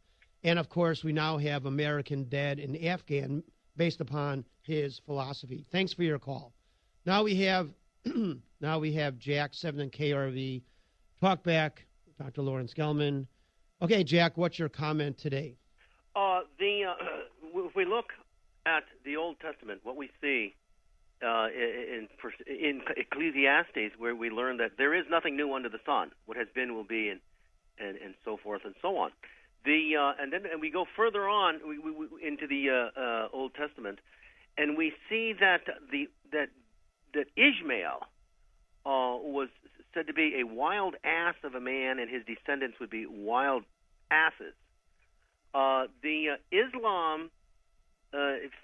[SPEAKER 1] And, of course, we now have American dead in Afghan based upon his philosophy. Thanks for your call. Now we have Jack, 7 and KRV. Talkback, Dr. Lawrence Gelman. Okay, Jack, what's your comment today?
[SPEAKER 4] If we look at the Old Testament, what we see in Ecclesiastes, where we learn that there is nothing new under the sun. What has been will be, and so forth and so on. And we go further on into the Old Testament, and we see that Ishmael was said to be a wild ass of a man, and his descendants would be wild asses. Islam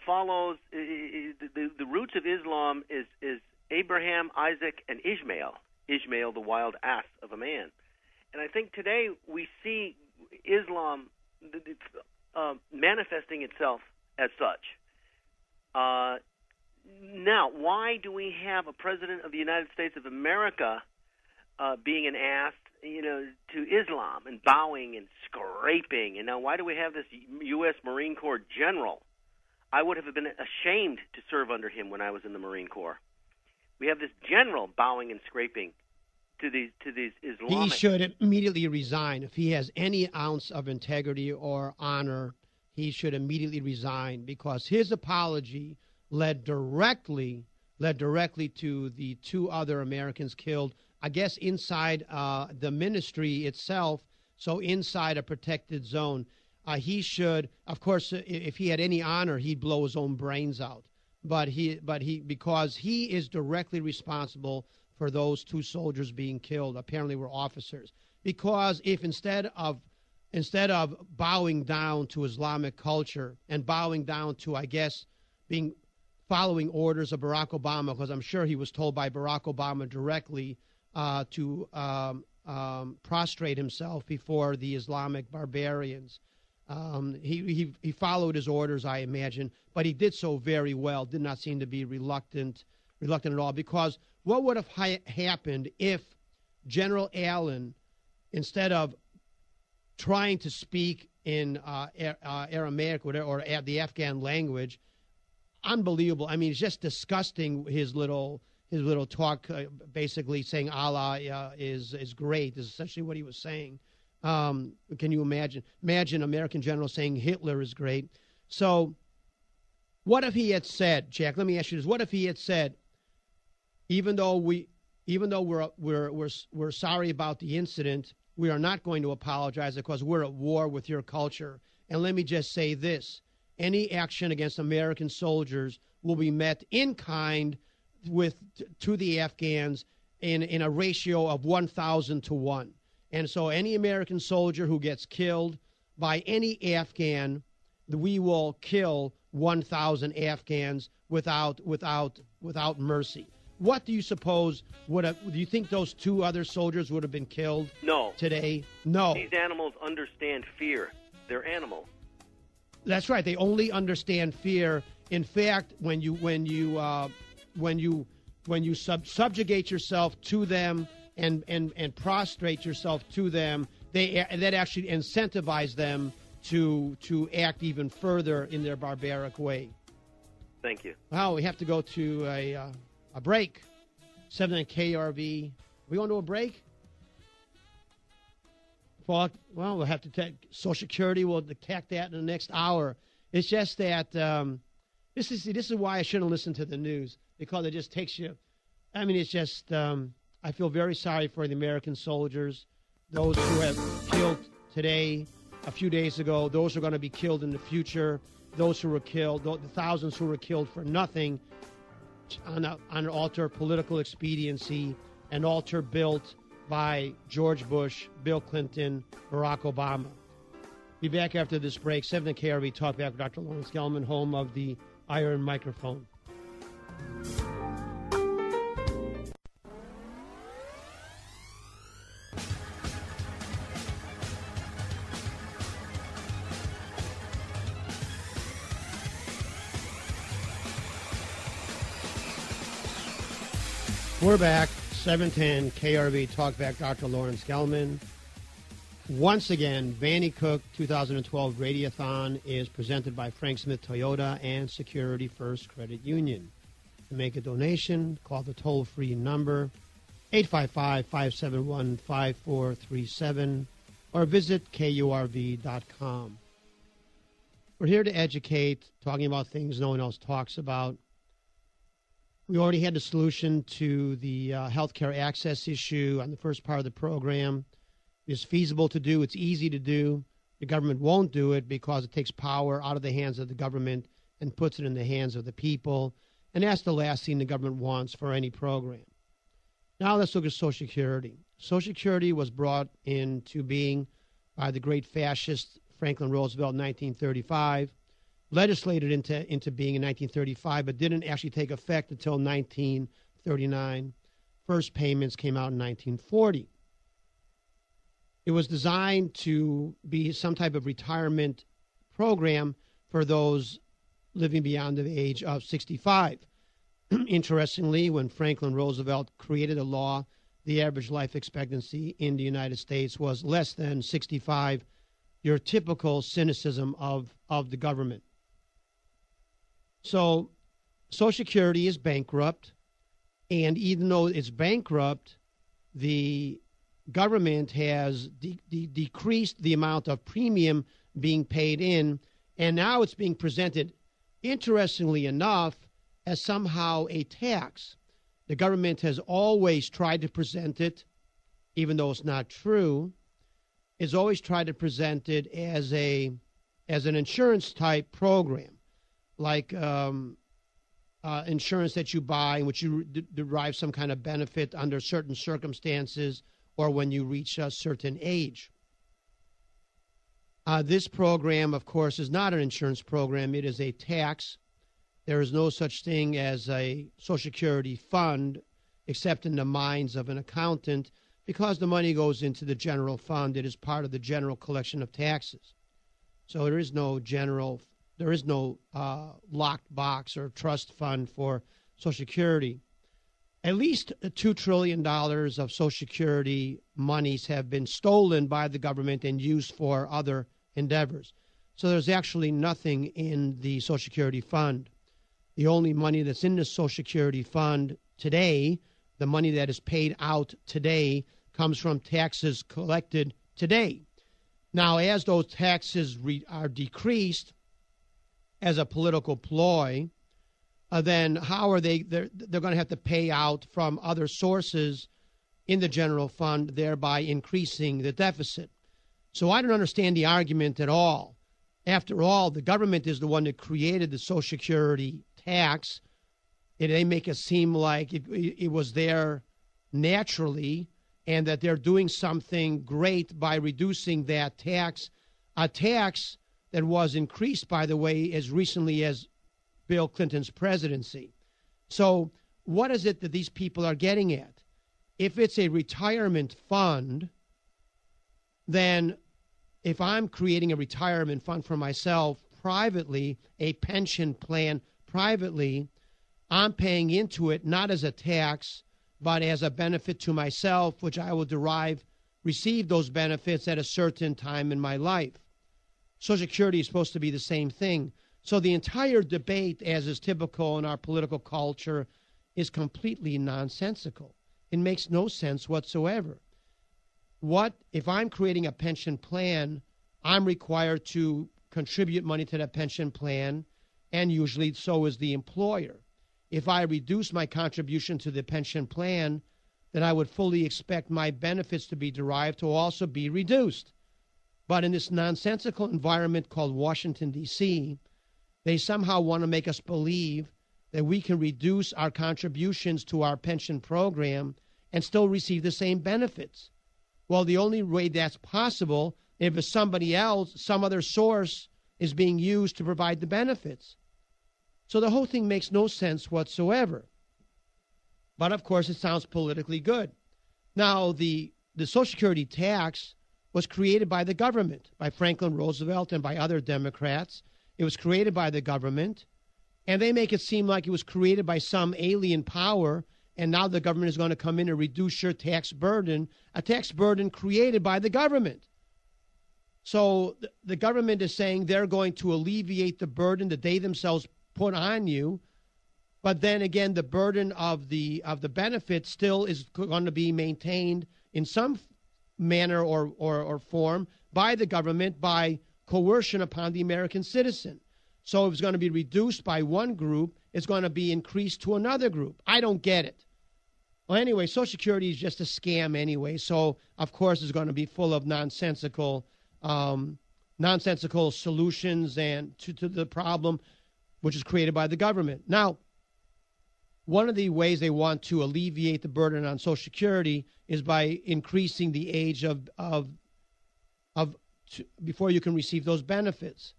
[SPEAKER 4] follows the roots of Islam is Abraham, Isaac, and Ishmael. Ishmael, the wild ass of a man, and I think today we see Islam manifesting itself as such. Now, why do we have a president of the United States of America being an ass, to Islam and bowing and scraping? And now, why do we have this U.S. Marine Corps general? I would have been ashamed to serve under him when I was in the Marine Corps. We have this general bowing and scraping to these Islamic.
[SPEAKER 1] He should immediately resign. If he has any ounce of integrity or honor, he should immediately resign, because his apology led directly to the 2 other Americans killed, I guess, inside the ministry itself, so inside a protected zone. He should, of course, if he had any honor, he'd blow his own brains out. But because he is directly responsible for those 2 soldiers being killed, apparently were officers. Because if instead of bowing down to Islamic culture and bowing down to, I guess, following orders of Barack Obama, because I'm sure he was told by Barack Obama directly prostrate himself before the Islamic barbarians. He followed his orders, I imagine, but he did so very well. Did not seem to be reluctant at all. Because what would have happened if General Allen, instead of trying to speak in Aramaic or the Afghan language, unbelievable. I mean, it's just disgusting. His little talk, basically saying Allah is great, is essentially what he was saying. Can you imagine? Imagine American general saying Hitler is great. So, what if he had said, Jack? Let me ask you this: what if he had said, even though we're sorry about the incident, we are not going to apologize because we're at war with your culture. And let me just say this: any action against American soldiers will be met in kind to the Afghans in a ratio of 1,000 to 1. And so any American soldier who gets killed by any Afghan, we will kill 1,000 Afghans without mercy. What do you suppose do you think those two other soldiers would have been killed?
[SPEAKER 4] No.
[SPEAKER 1] Today? No.
[SPEAKER 4] These animals understand fear. They're animals.
[SPEAKER 1] That's right. They only understand fear. In fact, when you subjugate yourself to them and prostrate yourself to them, that actually incentivizes them to act even further in their barbaric way.
[SPEAKER 4] Thank you.
[SPEAKER 1] Well, we have to go to a break. 7 KRV. We going to a break? Well, we'll have to take Social Security. We'll attack that in the next hour. It's just that this is why I shouldn't listen to the news, because it just takes you. I mean, it's just I feel very sorry for the American soldiers, those who have killed today, a few days ago, those who are going to be killed in the future, those who were killed, the thousands who were killed for nothing on an altar of political expediency, an altar built by George Bush, Bill Clinton, Barack Obama. Be back after this break. 7 KRV Talkback with Dr. Lawrence Gelman, home of the Iron Microphone. We're back. 710 KRV Talkback, Dr. Lawrence Gelman. Once again, Vanny Cook 2012 Radiothon is presented by Frank Smith Toyota and Security First Credit Union. To make a donation, call the toll-free number 855-571-5437 or visit KURV.com. We're here to educate, talking about things no one else talks about. We already had the solution to the healthcare access issue on the first part of the program. It's feasible to do. It's easy to do. The government won't do it because it takes power out of the hands of the government and puts it in the hands of the people. And that's the last thing the government wants for any program. Now let's look at Social Security. Social Security was brought into being by the great fascist Franklin Roosevelt in 1935. Legislated into being in 1935, but didn't actually take effect until 1939. First payments came out in 1940. It was designed to be some type of retirement program for those living beyond the age of 65. Interestingly, when Franklin Roosevelt created a law, the average life expectancy in the United States was less than 65. Your typical cynicism of the government. So Social Security is bankrupt, and even though it's bankrupt, the government has decreased the amount of premium being paid in, and now it's being presented, interestingly enough, as somehow a tax. The government has always tried to present it, even though it's not true, has always tried to present it as an insurance-type program. Like insurance that you buy in which you derive some kind of benefit under certain circumstances or when you reach a certain age. This program, of course, is not an insurance program. It is a tax. There is no such thing as a Social Security fund. except in the minds of an accountant, because the money goes into the general fund. It is part of the general collection of taxes. So there is no locked box or trust fund for Social Security. At least $2 trillion of Social Security monies have been stolen by the government and used for other endeavors. So there's actually nothing in the Social Security fund. The only money that's in the Social Security fund today, the money that is paid out today, comes from taxes collected today. Now, as those taxes are decreased as a political ploy, then how are they're going to have to pay out from other sources in the general fund, thereby increasing the deficit. So I don't understand the argument at all. After all, the government is the one that created the Social Security tax. They make it seem like it was there naturally, and that they're doing something great by reducing that tax, a tax that was increased, by the way, as recently as Bill Clinton's presidency. So what is it that these people are getting at? If it's a retirement fund, then if I'm creating a retirement fund for myself privately, a pension plan privately, I'm paying into it not as a tax, but as a benefit to myself, which I will receive those benefits at a certain time in my life. Social Security is supposed to be the same thing. So the entire debate, as is typical in our political culture, is completely nonsensical. It makes no sense whatsoever. What if I'm creating a pension plan, I'm required to contribute money to that pension plan, and usually so is the employer. If I reduce my contribution to the pension plan, then I would fully expect my benefits to be derived to also be reduced. But in this nonsensical environment called Washington, D.C., they somehow want to make us believe that we can reduce our contributions to our pension program and still receive the same benefits. Well, the only way that's possible if it's somebody else, some other source is being used to provide the benefits. So the whole thing makes no sense whatsoever. But of course, it sounds politically good. Now, the Social Security tax was created by the government, by Franklin Roosevelt and by other Democrats. It was created by the government, and they make it seem like it was created by some alien power, and now the government is going to come in and reduce your tax burden, a tax burden created by the government. So the government is saying they're going to alleviate the burden that they themselves put on you, but then again, the burden of the benefit still is going to be maintained in some manner or form by the government by coercion upon the American citizen. So if it's going to be reduced by one group, it's going to be increased to another group. I don't get it. Well, anyway, Social Security is just a scam anyway. So, of course, it's going to be full of nonsensical solutions and to the problem, which is created by the government. Now, one of the ways they want to alleviate the burden on Social Security is by increasing the age before you can receive those benefits.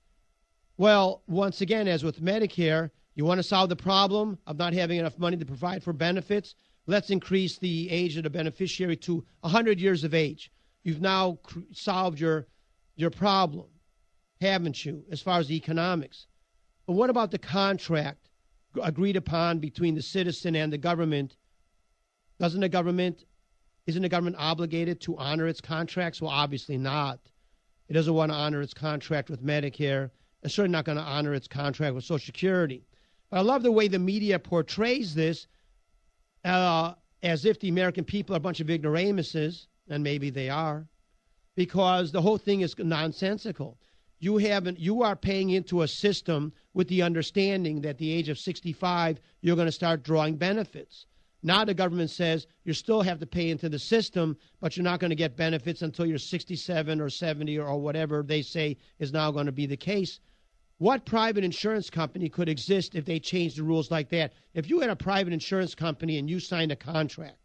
[SPEAKER 1] Well, once again, as with Medicare, you want to solve the problem of not having enough money to provide for benefits? Let's increase the age of the beneficiary to 100 years of age. You've now solved your problem, haven't you, as far as the economics? But what about the contract agreed upon between the citizen and the government? Isn't the government obligated to honor its contracts? Well, obviously not. It doesn't want to honor its contract with Medicare. It's certainly not going to honor its contract with Social Security. But I love the way the media portrays this as if the American people are a bunch of ignoramuses, and maybe they are, because the whole thing is nonsensical. You are paying into a system with the understanding that at the age of 65, you're going to start drawing benefits. Now the government says you still have to pay into the system, but you're not going to get benefits until you're 67 or 70 or whatever they say is now going to be the case. What private insurance company could exist if they changed the rules like that? If you had a private insurance company and you signed a contract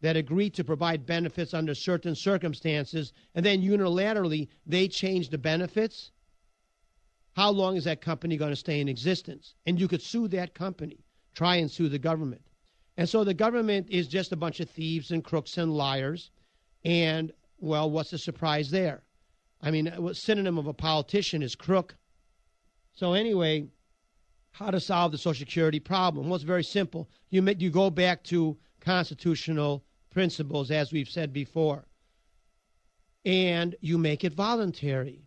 [SPEAKER 1] that agreed to provide benefits under certain circumstances, and then unilaterally they changed the benefits, how long is that company going to stay in existence? And you could sue that company, try and sue the government. And so the government is just a bunch of thieves and crooks and liars. And, well, what's the surprise there? I mean, a synonym of a politician is crook. So anyway, how to solve the Social Security problem? Well, it's very simple. You go back to constitutional principles, as we've said before, and you make it voluntary.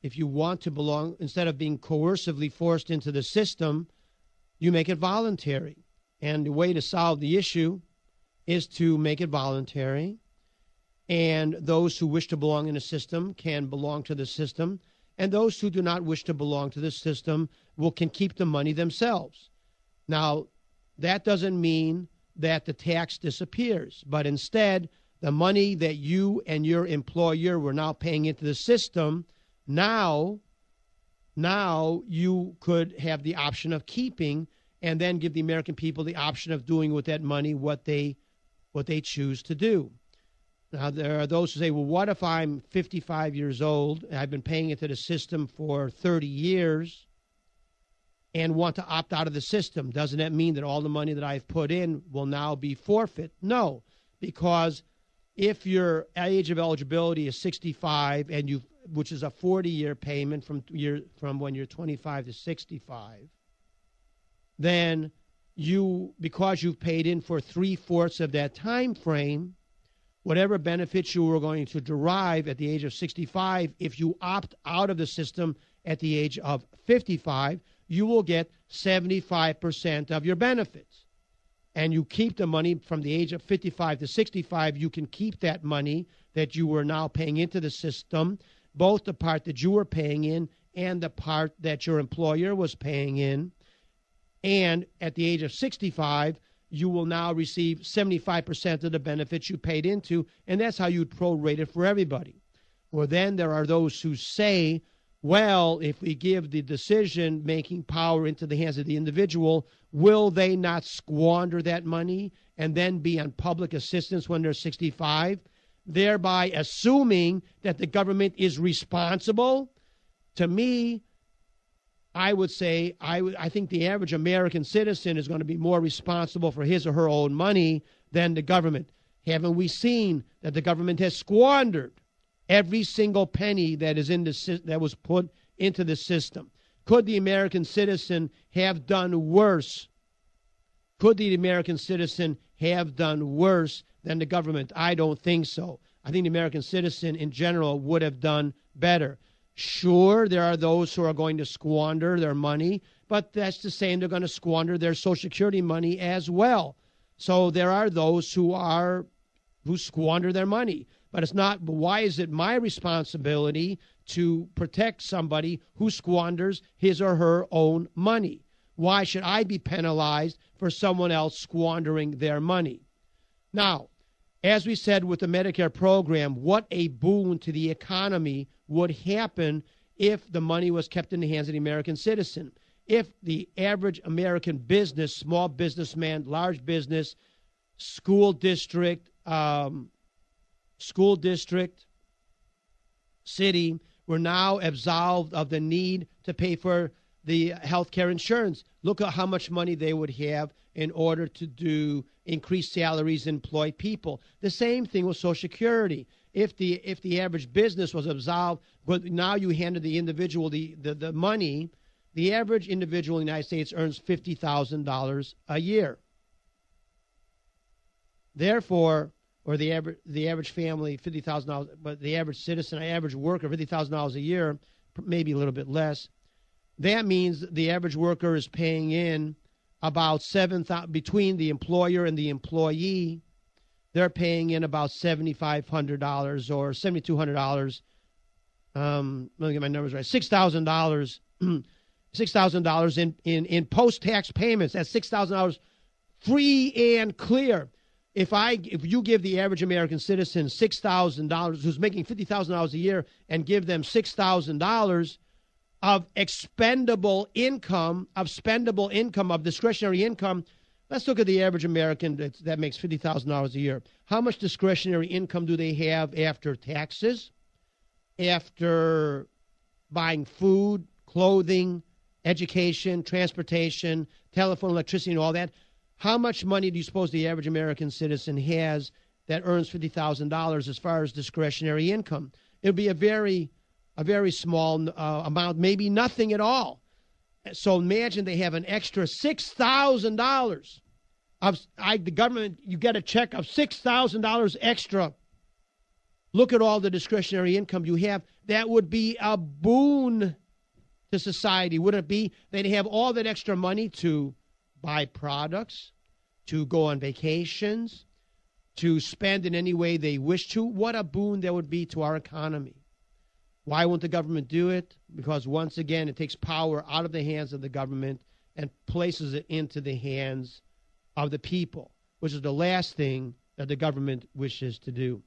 [SPEAKER 1] If you want to belong, instead of being coercively forced into the system, you make it voluntary. And the way to solve the issue is to make it voluntary. And those who wish to belong in a system can belong to the system. And those who do not wish to belong to the system can keep the money themselves. Now, that doesn't mean that the tax disappears, but instead, the money that you and your employer were now paying into the system, now you could have the option of keeping, and then give the American people the option of doing with that money what they choose to do. Now, there are those who say, well, what if I'm 55 years old, and I've been paying into the system for 30 years, and want to opt out of the system? Doesn't that mean that all the money that I've put in will now be forfeit? No, because if your age of eligibility is 65, and which is a 40-year payment from when you're 25 to 65, then because you've paid in for 3/4 of that time frame, whatever benefits you were going to derive at the age of 65, if you opt out of the system at the age of 55, you will get 75% of your benefits. And you keep the money from the age of 55 to 65, you can keep that money that you were now paying into the system, both the part that you were paying in and the part that your employer was paying in. And at the age of 65, you will now receive 75% of the benefits you paid into, and that's how you'd prorate it for everybody. Well, then there are those who say, well, if we give the decision-making power into the hands of the individual, will they not squander that money and then be on public assistance when they're 65, thereby assuming that the government is responsible? To me, I would say I think the average American citizen is going to be more responsible for his or her own money than the government. Haven't we seen that the government has squandered every single penny that was put into the system? Could the American citizen have done worse? Could the American citizen have done worse than the government? I don't think so. I think the American citizen in general would have done better. Sure, there are those who are going to squander their money, but that's the same. They're going to squander their Social Security money as well. So there are those who squander their money. But it's not, why is it my responsibility to protect somebody who squanders his or her own money? Why should I be penalized for someone else squandering their money? Now, as we said with the Medicare program, what a boon to the economy would happen if the money was kept in the hands of the American citizen. If the average American business, small businessman, large business, school district, city, were now absolved of the need to pay for the health care insurance. Look at how much money they would have in order to do increased salaries, employ people. The same thing with Social Security. If the average business was absolved, but now you handed the individual the money, the average individual in the United States earns $50,000 a year. Therefore, or the average family, $50,000, but the average citizen, average worker, $50,000 a year, maybe a little bit less. That means the average worker is paying in about $7,000 between the employer and the employee. They're paying in about $7,500 or $7,200. Let me get my numbers right. $6,000. $6,000 in post-tax payments. That's $6,000 free and clear. If you give the average American citizen $6,000, who's making $50,000 a year, and give them $6,000 of expendable income, of discretionary income, let's look at the average American that makes $50,000 a year. How much discretionary income do they have after taxes, after buying food, clothing, education, transportation, telephone, electricity, and all that? How much money do you suppose the average American citizen has that earns $50,000 as far as discretionary income? It would be a very small amount, maybe nothing at all. So imagine they have an extra $6,000. The government, you get a check of $6,000 extra. Look at all the discretionary income you have. That would be a boon to society, wouldn't it be? They'd have all that extra money to buy products, to go on vacations, to spend in any way they wish to. What a boon that would be to our economy. Why won't the government do it? Because once again, it takes power out of the hands of the government and places it into the hands of the people, which is the last thing that the government wishes to do.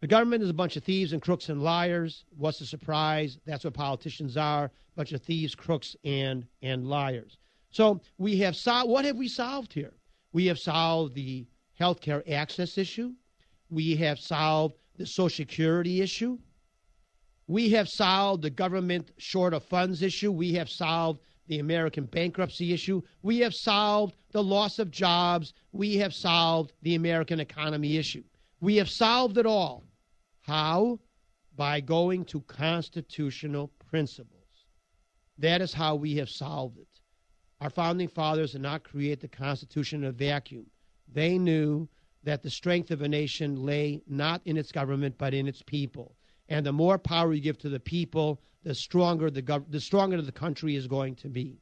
[SPEAKER 1] The government is a bunch of thieves and crooks and liars. What's the surprise? That's what politicians are, a bunch of thieves, crooks, and liars. So we have what have we solved here? We have solved the health care access issue. We have solved the Social Security issue. We have solved the government short of funds issue. We have solved the American bankruptcy issue. We have solved the loss of jobs. We have solved the American economy issue. We have solved it all. How? By going to constitutional principles. That is how we have solved it. Our founding fathers did not create the Constitution in a vacuum. They knew that the strength of a nation lay not in its government, but in its people. And the more power you give to the people, the stronger the country is going to be.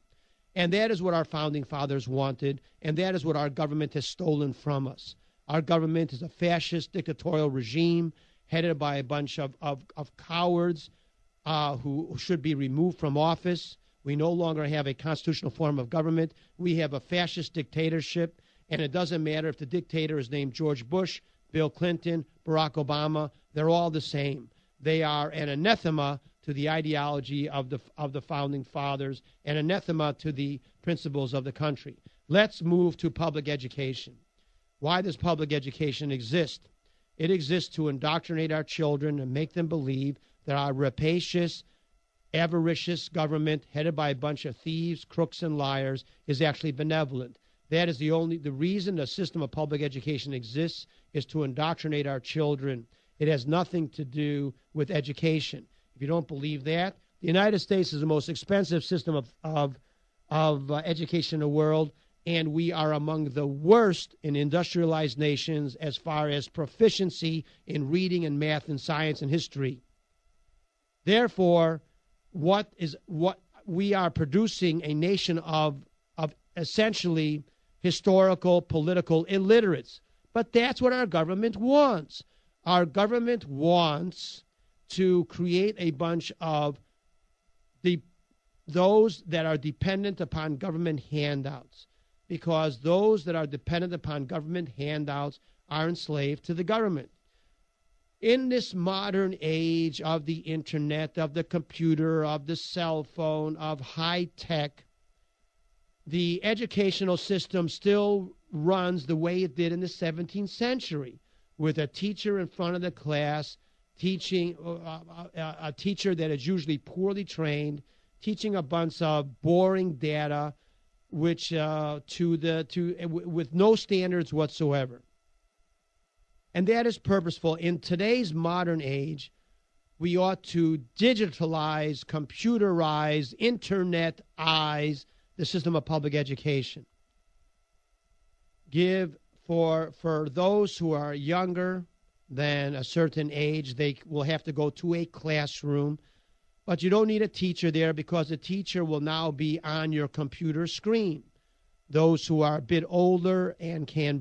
[SPEAKER 1] And that is what our founding fathers wanted, and that is what our government has stolen from us. Our government is a fascist dictatorial regime headed by a bunch of cowards who should be removed from office. We no longer have a constitutional form of government. We have a fascist dictatorship, and it doesn't matter if the dictator is named George Bush, Bill Clinton, Barack Obama. They're all the same. They are an anathema to the ideology of the founding fathers, and anathema to the principles of the country. Let's move to public education. Why does public education exist? It exists to indoctrinate our children and make them believe that our rapacious, avaricious government, headed by a bunch of thieves, crooks, and liars, is actually benevolent. That is the reason the system of public education exists, is to indoctrinate our children. It has nothing to do with education. If you don't believe that, the United States is the most expensive system of education in the world, and we are among the worst in industrialized nations as far as proficiency in reading and math and science and history. Therefore, what we are producing a nation of essentially historical, political illiterates. But that's what our government wants. Our government wants to create a bunch of those that are dependent upon government handouts, because those that are dependent upon government handouts are enslaved to the government. In this modern age of the internet, of the computer, of the cell phone, of high tech, the educational system still runs the way it did in the 17th century, with a teacher in front of the class teaching, a teacher that is usually poorly trained, teaching a bunch of boring data, with no standards whatsoever. And that is purposeful. In today's modern age, we ought to digitalize, computerize, internetize the system of public education. Give for those who are younger than a certain age, they will have to go to a classroom. But you don't need a teacher there, because the teacher will now be on your computer screen. Those who are a bit older and can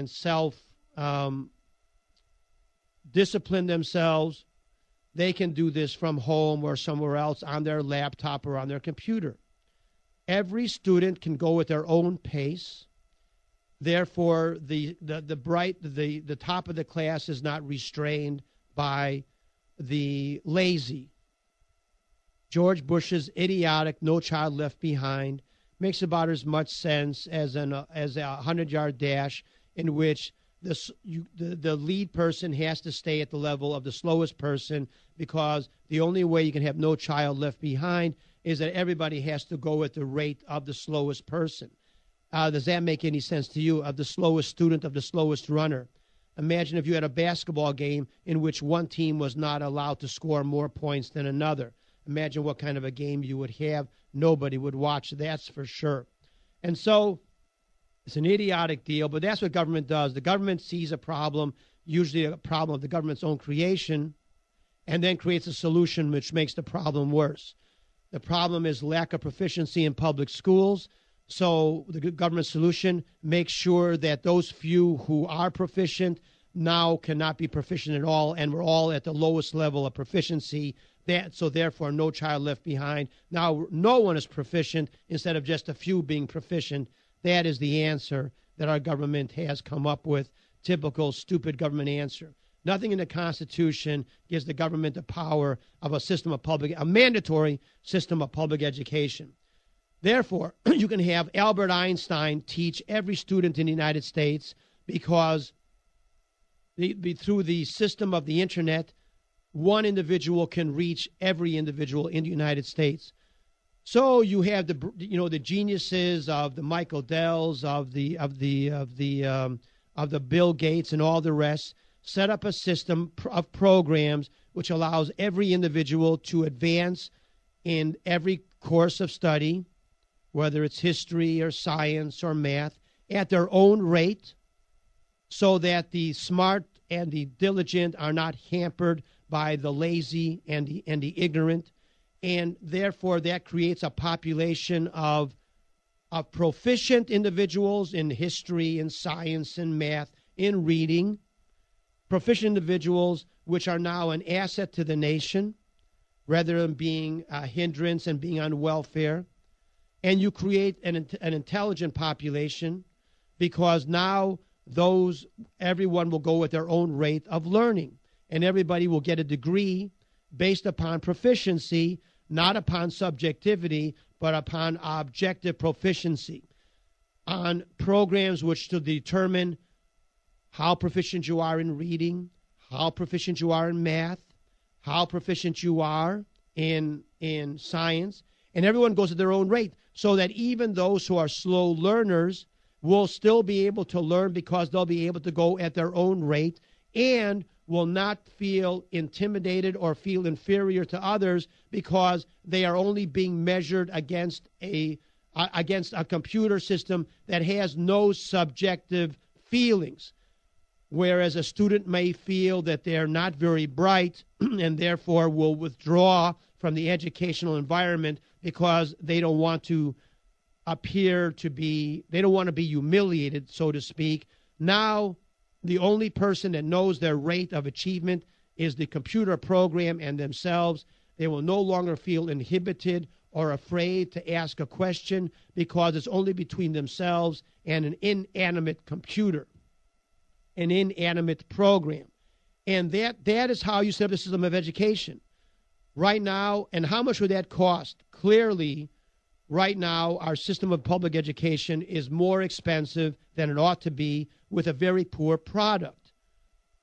[SPEAKER 1] self-discipline themselves, they can do this from home or somewhere else on their laptop or on their computer. Every student can go at their own pace. Therefore, the top of the class is not restrained by the lazy. George Bush's idiotic "No Child Left Behind" makes about as much sense as a 100-yard dash, in which the lead person has to stay at the level of the slowest person, because the only way you can have no child left behind is that everybody has to go at the rate of the slowest person. Does that make any sense to you? Of the slowest student, of the slowest runner. Imagine if you had a basketball game in which one team was not allowed to score more points than another. Imagine what kind of a game you would have. Nobody would watch, that's for sure. And so it's an idiotic deal, but that's what government does. The government sees a problem, usually a problem of the government's own creation, and then creates a solution which makes the problem worse. The problem is lack of proficiency in public schools. So the government solution makes sure that those few who are proficient now cannot be proficient at all, and we're all at the lowest level of proficiency. So therefore, no child left behind. Now, no one is proficient instead of just a few being proficient. That is the answer that our government has come up with. Typical stupid government answer. Nothing in the Constitution gives the government the power of a mandatory system of public education. Therefore, you can have Albert Einstein teach every student in the United States because through the system of the internet, one individual can reach every individual in the United States. So you have the geniuses of the Michael Dells, of the Bill Gates and all the rest set up a system of programs which allows every individual to advance in every course of study, whether it's history or science or math, at their own rate, so that the smart and the diligent are not hampered by the lazy and the ignorant. And therefore, that creates a population of proficient individuals in history, in science, in math, in reading, proficient individuals which are now an asset to the nation rather than being a hindrance and being on welfare. And you create an intelligent population because now everyone will go at their own rate of learning, and everybody will get a degree based upon proficiency, not upon subjectivity, but upon objective proficiency, on programs which to determine how proficient you are in reading, how proficient you are in math, how proficient you are in science, and everyone goes at their own rate, so that even those who are slow learners will still be able to learn because they'll be able to go at their own rate and will not feel intimidated or feel inferior to others because they are only being measured against a computer system that has no subjective feelings. Whereas a student may feel that they're not very bright and therefore will withdraw from the educational environment because they don't want to they don't want to be humiliated, so to speak. Now, the only person that knows their rate of achievement is the computer program and themselves. They will no longer feel inhibited or afraid to ask a question because it's only between themselves and an inanimate computer, an inanimate program. And that is how you set up the system of education. Right now, and how much would that cost? Clearly, right now, our system of public education is more expensive than it ought to be with a very poor product.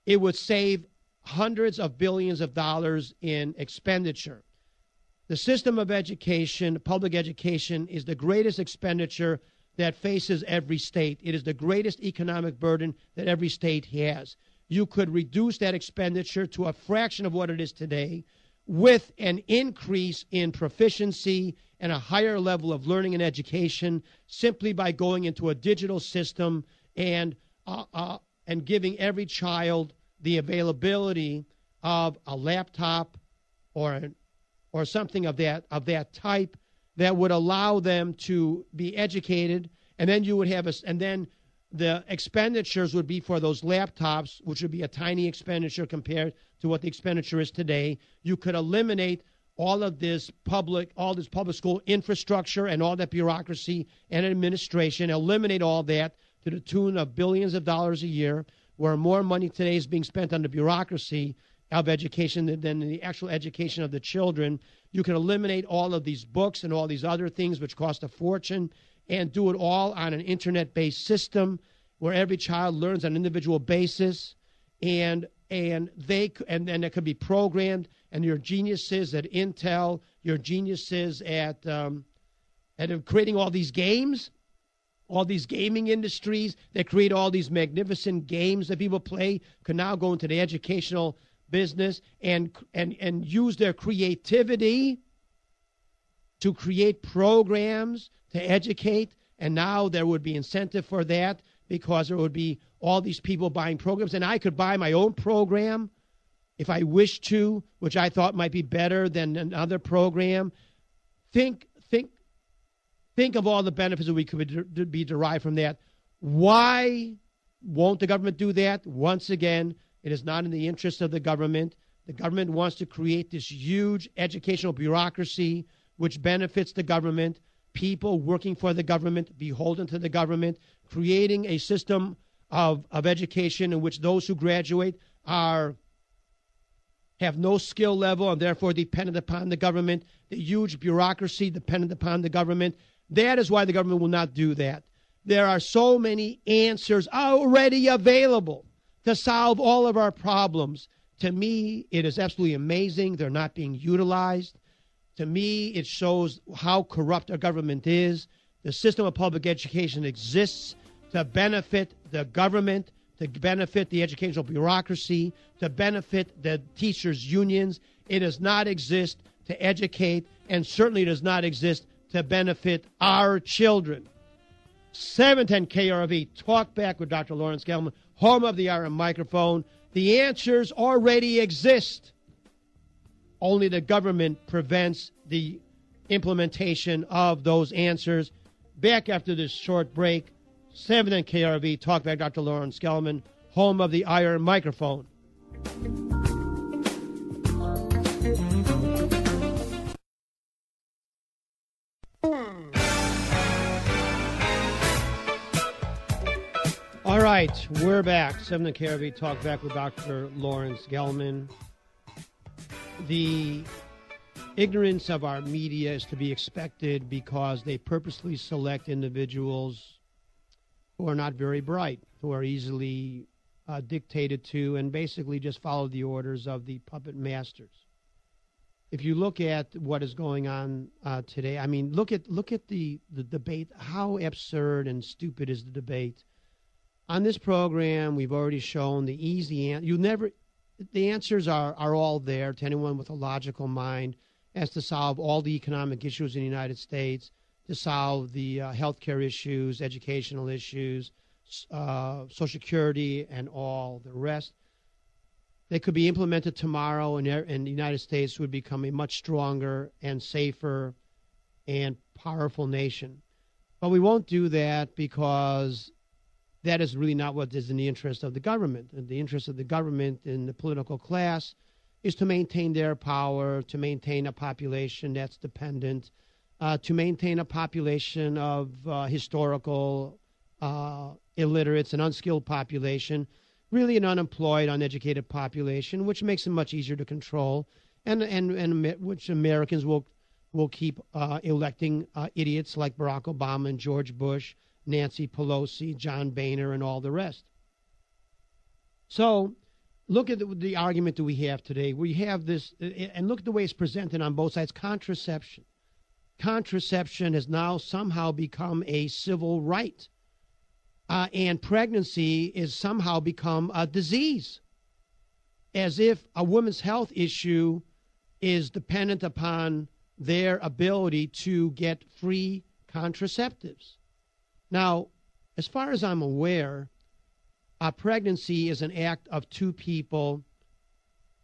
[SPEAKER 1] It would save hundreds of billions of dollars in expenditure. The system of education, public education, is the greatest expenditure that faces every state. It is the greatest economic burden that every state has. You could reduce that expenditure to a fraction of what it is today with an increase in proficiency and a higher level of learning and education simply by going into a digital system and giving every child the availability of a laptop or something of that type that would allow them to be educated. And then you would have and then the expenditures would be for those laptops, which would be a tiny expenditure compared to what the expenditure is today. You could eliminate all this public school infrastructure and all that bureaucracy and administration, eliminate all that to the tune of billions of dollars a year, where more money today is being spent on the bureaucracy of education than the actual education of the children. You can eliminate all of these books and all these other things which cost a fortune and do it all on an internet-based system where every child learns on an individual basis, and it could be programmed, and your geniuses at Intel, your geniuses at creating all these games, All these gaming industries that create all these magnificent games that people play could now go into the educational business and use their creativity to create programs to educate. And now there would be incentive for that because there would be all these people buying programs. And I could buy my own program if I wished to, which I thought might be better than another program. Think of all the benefits that we could be derived from that. Why won't the government do that? Once again, it is not in the interest of the government. The government wants to create this huge educational bureaucracy which benefits the government, people working for the government, beholden to the government, creating a system of education in which those who graduate have no skill level and therefore dependent upon the government, the huge bureaucracy dependent upon the government. That is why the government will not do that. There are so many answers already available to solve all of our problems. To me, it is absolutely amazing they're not being utilized. To me, it shows how corrupt our government is. The system of public education exists to benefit the government, to benefit the educational bureaucracy, to benefit the teachers' unions. It does not exist to educate, and certainly does not exist to benefit our children. 710 KRV, Talkback with Dr. Lawrence Gelman, home of the iron microphone. The answers already exist. Only the government prevents the implementation of those answers. Back after this short break, 710 KRV, Talkback, Dr. Lawrence Gelman, home of the iron microphone. All right, we're back. 7 KRV Talk Back with Dr. Lawrence Gelman. The ignorance of our media is to be expected because they purposely select individuals who are not very bright, who are easily dictated to, and basically just follow the orders of the puppet masters. If you look at what is going on today, I mean, look at the debate. How absurd and stupid is the debate? On this program, we've already shown the easy answer. The answers are all there to anyone with a logical mind as to solve all the economic issues in the United States, to solve the healthcare issues, educational issues, Social Security, and all the rest. They could be implemented tomorrow, and the United States would become a much stronger and safer and powerful nation. But we won't do that because that is really not what is in the interest of the government. And the interest of the government and the political class is to maintain their power, to maintain a population that's dependent, to maintain a population of historical illiterates, an unskilled population, really an unemployed, uneducated population, which makes it much easier to control, and which Americans will keep electing idiots like Barack Obama and George Bush, Nancy Pelosi, John Boehner, and all the rest. So look at the argument that we have today. We have this, and look at the way it's presented on both sides. Contraception. Contraception has now somehow become a civil right. And pregnancy is somehow become a disease, as if a woman's health issue is dependent upon their ability to get free contraceptives. Now, as far as I'm aware, a pregnancy is an act of two people,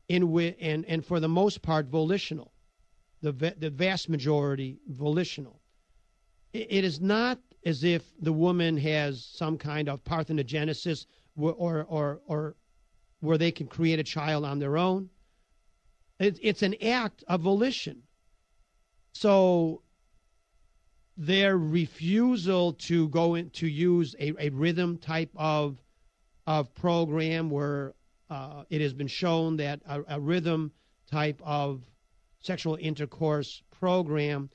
[SPEAKER 1] and for the most part volitional, the vast majority volitional. It is not as if the woman has some kind of parthenogenesis or where they can create a child on their own. It's an act of volition. So their refusal to go in to use a rhythm type of program where it has been shown that a rhythm type of sexual intercourse program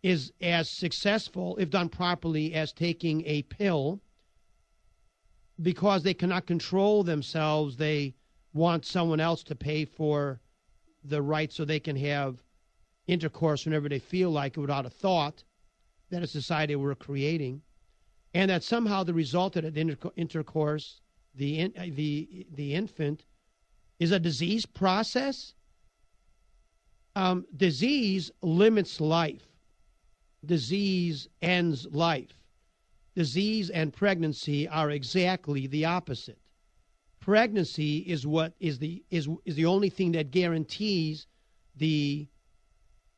[SPEAKER 1] is as successful, if done properly, as taking a pill. Because they cannot control themselves, they want someone else to pay for the right so they can have intercourse whenever they feel like it without a thought. That is society we're creating. and that somehow the result of that intercourse, the infant, is a disease process. Disease limits life. Disease ends life. Disease and pregnancy are exactly the opposite. Pregnancy is the only thing that guarantees the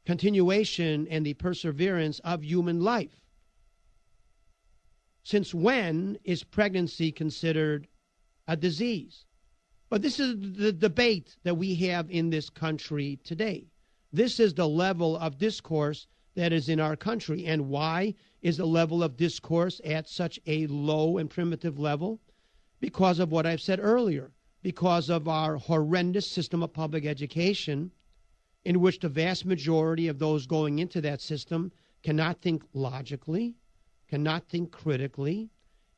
[SPEAKER 1] continuation and the perseverance of human life. Since when is pregnancy considered a disease? But this is the debate that we have in this country today. This is the level of discourse that is in our country. And why is the level of discourse at such a low and primitive level? Because of what I've said earlier, because of our horrendous system of public education, in which the vast majority of those going into that system cannot think logically, cannot think critically,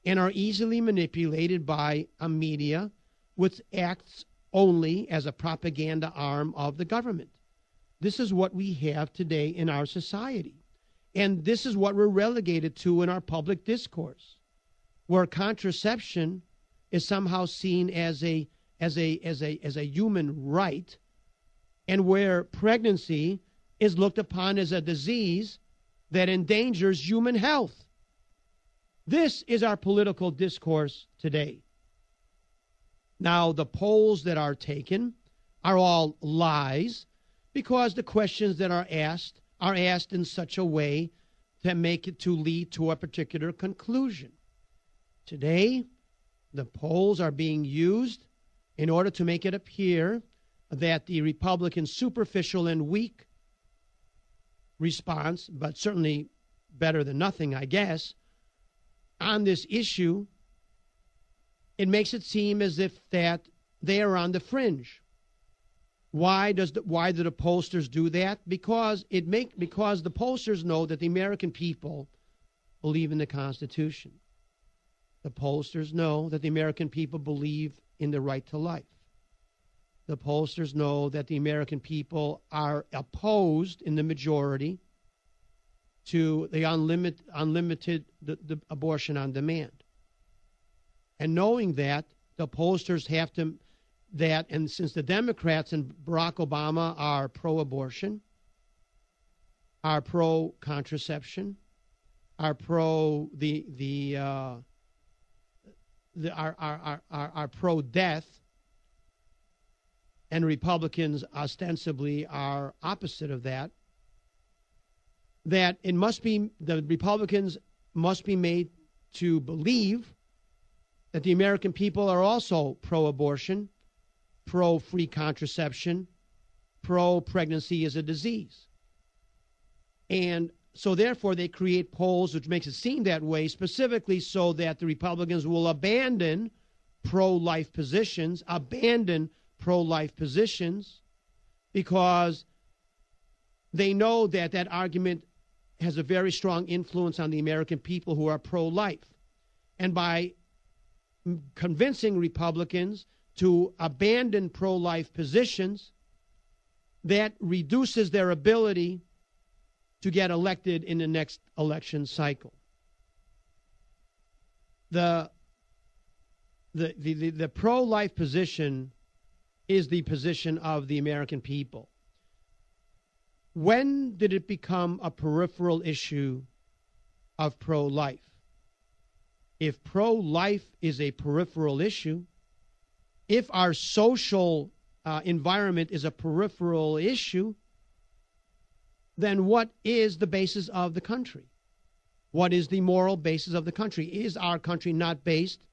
[SPEAKER 1] and are easily manipulated by a media which acts only as a propaganda arm of the government. This is what we have today in our society. And this is what we're relegated to in our public discourse, where contraception is somehow seen as a human right, and where pregnancy is looked upon as a disease that endangers human health. This is our political discourse today. Now, the polls that are taken are all lies, because the questions that are asked in such a way that make it to lead to a particular conclusion. Today, the polls are being used in order to make it appear that the Republican superficial and weak response, but certainly better than nothing, I guess, on this issue, it makes it seem as if that they are on the fringe. Why do the pollsters do that? Because the pollsters know that the American people believe in the Constitution. The pollsters know that the American people believe in the right to life. The pollsters know that the American people are opposed in the majority to the unlimited the abortion on demand. And knowing that, the pollsters have to and since the Democrats and Barack Obama are pro-abortion, are pro-contraception, are are pro-death, and Republicans ostensibly are opposite of that, that the Republicans must be made to believe that the American people are also pro-abortion, pro-free contraception, pro-pregnancy as a disease. And so therefore they create polls which makes it seem that way, specifically so that the Republicans will abandon pro-life positions, because they know that that argument has a very strong influence on the American people who are pro-life. And by convincing Republicans to abandon pro-life positions, that reduces their ability to get elected in the next election cycle. The pro-life position is the position of the American people. When did it become a peripheral issue of pro-life? If pro-life is a peripheral issue, if our social environment is a peripheral issue, then what is the basis of the country? What is the moral basis of the country? Is our country not based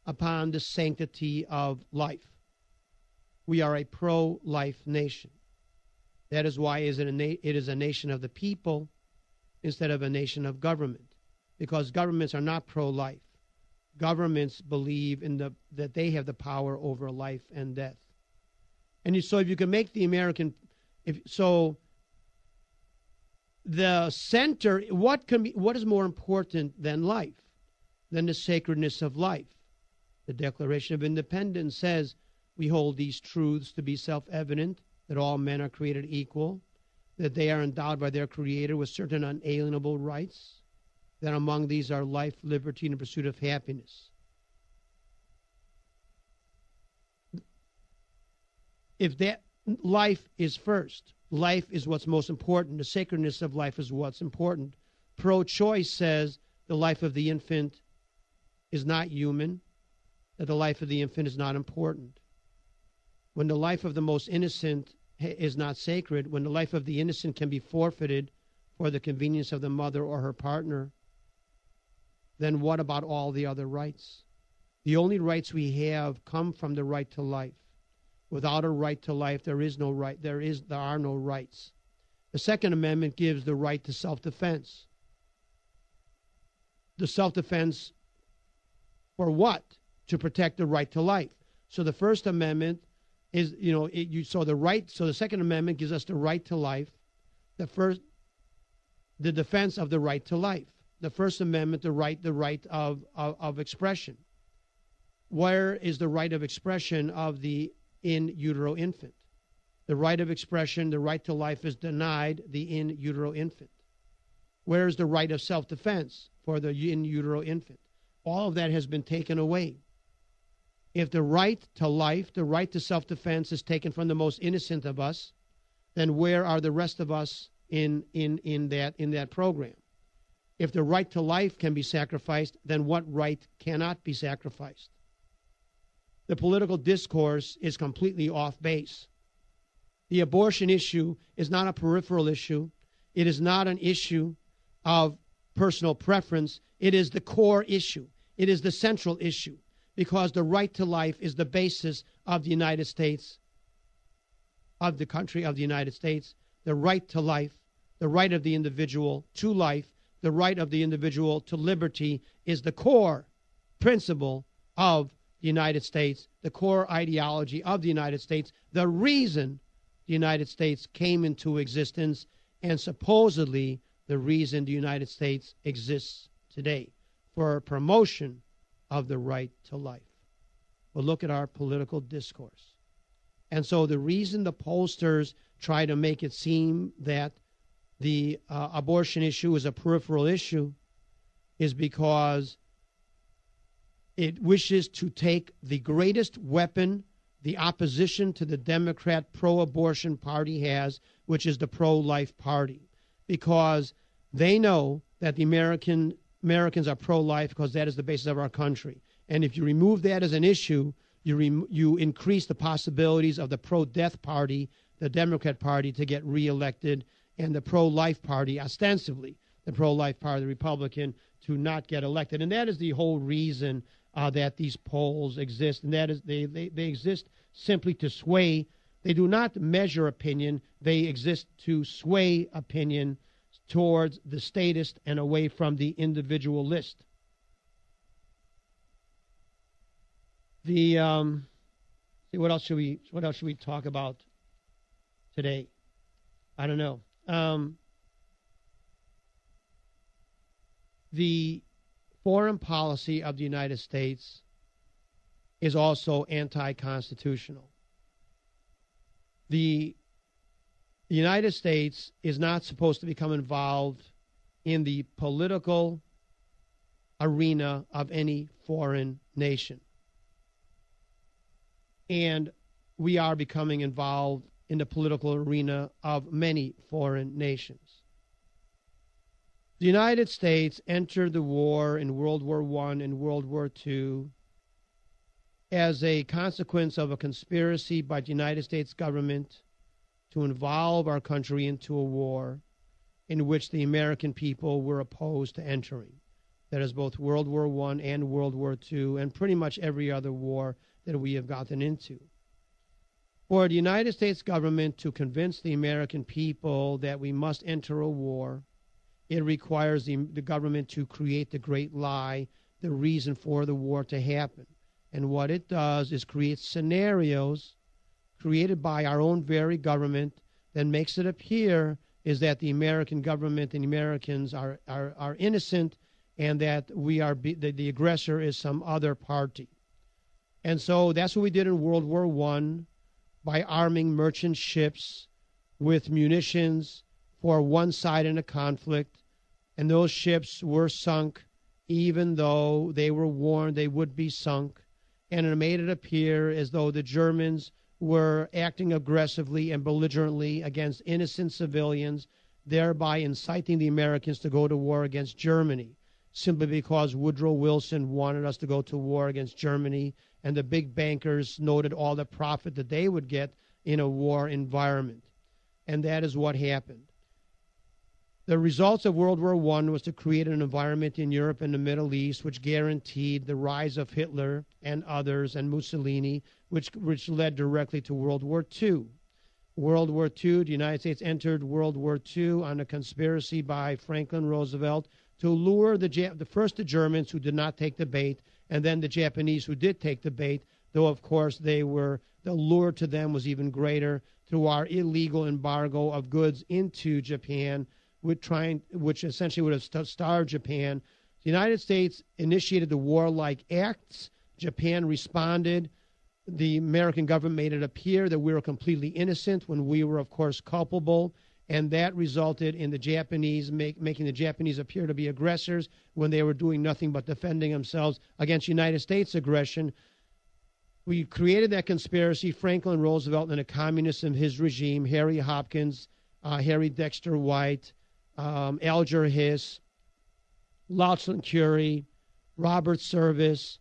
[SPEAKER 1] upon the sanctity of life? We are a pro-life nation. That is why it is a nation of the people instead of a nation of government, because governments are not pro-life. Governments believe that they have the power over life and death. And so if you can make the American, the center, what is more important than life, than the sacredness of life? The Declaration of Independence says we hold these truths to be self-evident, that all men are created equal, that they are endowed by their Creator with certain unalienable rights, that among these are life, liberty, and the pursuit of happiness. If that life is first, life is what's most important, the sacredness of life is what's important. Pro-choice says the life of the infant is not human, that the life of the infant is not important. When the life of the most innocent is not sacred, when the life of the innocent can be forfeited for the convenience of the mother or her partner, then what about all the other rights? The only rights we have come from the right to life. Without a right to life, there is no right. There are no rights. The Second Amendment gives the right to self-defense. The self-defense for what? To protect the right to life. So the First Amendment is, so the Second Amendment gives us the right to life. The defense of the right to life. The First Amendment, the right of expression. Where is the right of expression of the in utero infant? The right of expression, the right to life is denied the in utero infant. Where is the right of self-defense for the in utero infant? All of that has been taken away. If the right to life, the right to self-defense is taken from the most innocent of us, then where are the rest of us in that program? If the right to life can be sacrificed, then what right cannot be sacrificed? The political discourse is completely off base. The abortion issue is not a peripheral issue. It is not an issue of personal preference. It is the core issue. It is the central issue, because the right to life is the basis of the United States, of the country of the United States. The right to life, the right of the individual to life, the right of the individual to liberty is the core principle of the United States, the core ideology of the United States, the reason the United States came into existence, and supposedly the reason the United States exists today, for promotion of the right to life. Well, look at our political discourse. And so the reason the pollsters try to make it seem that the abortion issue is a peripheral issue is because it wishes to take the greatest weapon the opposition to the Democrat pro-abortion party has, which is the pro-life party, because they know that the Americans are pro-life because that is the basis of our country. And if you remove that as an issue, you increase the possibilities of the pro-death party, the Democrat Party, to get reelected, and the pro-life party, ostensibly the pro-life party, the Republican, to not get elected. And that is the whole reason that these polls exist, and that is they exist simply to sway. They do not measure opinion. They exist to sway opinion towards the statist and away from the individualist. What else should we talk about today? I don't know. The foreign policy of the United States is also anti-constitutional. The United States is not supposed to become involved in the political arena of any foreign nation. And we are becoming involved in the political arena of many foreign nations. The United States entered the war in World War I and World War II as a consequence of a conspiracy by the United States government to involve our country into a war in which the American people were opposed to entering. That is both World War I and World War II, and pretty much every other war that we have gotten into. For the United States government to convince the American people that we must enter a war, it requires the government to create the great lie, the reason for the war to happen. And what it does is create scenarios created by our own very government that makes it appear is that the American government and Americans are innocent, and that the aggressor is some other party. And so that's what we did in World War I by arming merchant ships with munitions for one side in a conflict, and those ships were sunk, even though they were warned they would be sunk, and it made it appear as though the Germans were acting aggressively and belligerently against innocent civilians, thereby inciting the Americans to go to war against Germany, simply because Woodrow Wilson wanted us to go to war against Germany, and the big bankers noted all the profit that they would get in a war environment. And that is what happened. The results of World War I was to create an environment in Europe and the Middle East which guaranteed the rise of Hitler and others and Mussolini, which led directly to World War II. World War II, the United States entered World War II on a conspiracy by Franklin Roosevelt to lure the Germans, who did not take the bait, and then the Japanese, who did take the bait, though of course the lure to them was even greater through our illegal embargo of goods into Japan, which essentially would have starved Japan. The United States initiated the warlike acts. Japan responded. The American government made it appear that we were completely innocent when we were, of course, culpable, and that resulted in the Japanese making the Japanese appear to be aggressors when they were doing nothing but defending themselves against United States aggression. We created that conspiracy. Franklin Roosevelt and the communists in his regime, Harry Hopkins, Harry Dexter White, Alger Hiss, Lauchlan Curie, Robert Service,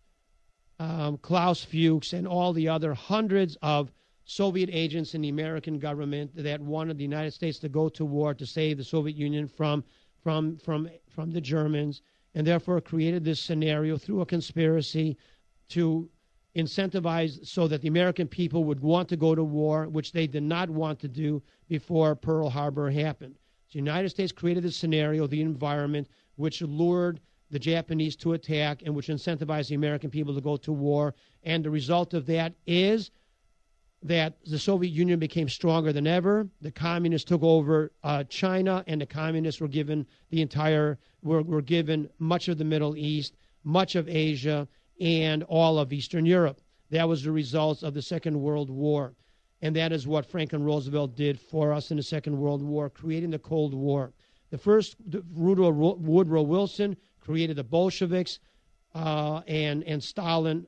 [SPEAKER 1] Klaus Fuchs, and all the other hundreds of Soviet agents in the American government that wanted the United States to go to war to save the Soviet Union from the Germans, and therefore created this scenario through a conspiracy to incentivize so that the American people would want to go to war, which they did not want to do before Pearl Harbor happened. So the United States created this scenario, the environment, which lured the Japanese to attack and which incentivized the American people to go to war. And the result of that is that the Soviet Union became stronger than ever. The communists took over China, and the communists were given were given much of the Middle East, much of Asia, and all of Eastern Europe. That was the result of the Second World War. And that is what Franklin Roosevelt did for us in the Second World War, creating the Cold War. Woodrow Wilson created the Bolsheviks, and Stalin.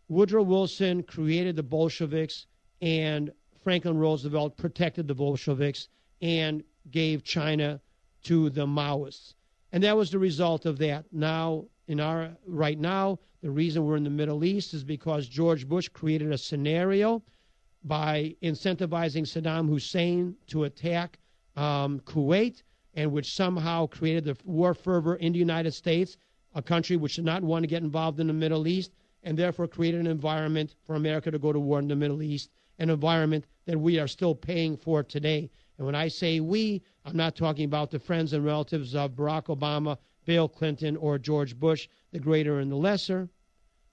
[SPEAKER 1] Woodrow Wilson created the Bolsheviks, and Franklin Roosevelt protected the Bolsheviks and gave China to the Maoists. And that was the result of that. Right now, the reason we're in the Middle East is because George Bush created a scenario by incentivizing Saddam Hussein to attack Kuwait, and which somehow created the war fervor in the United States, a country which did not want to get involved in the Middle East, and therefore created an environment for America to go to war in the Middle East, an environment that we are still paying for today. And when I say we, I'm not talking about the friends and relatives of Barack Obama, Bill Clinton, or George Bush, the greater and the lesser.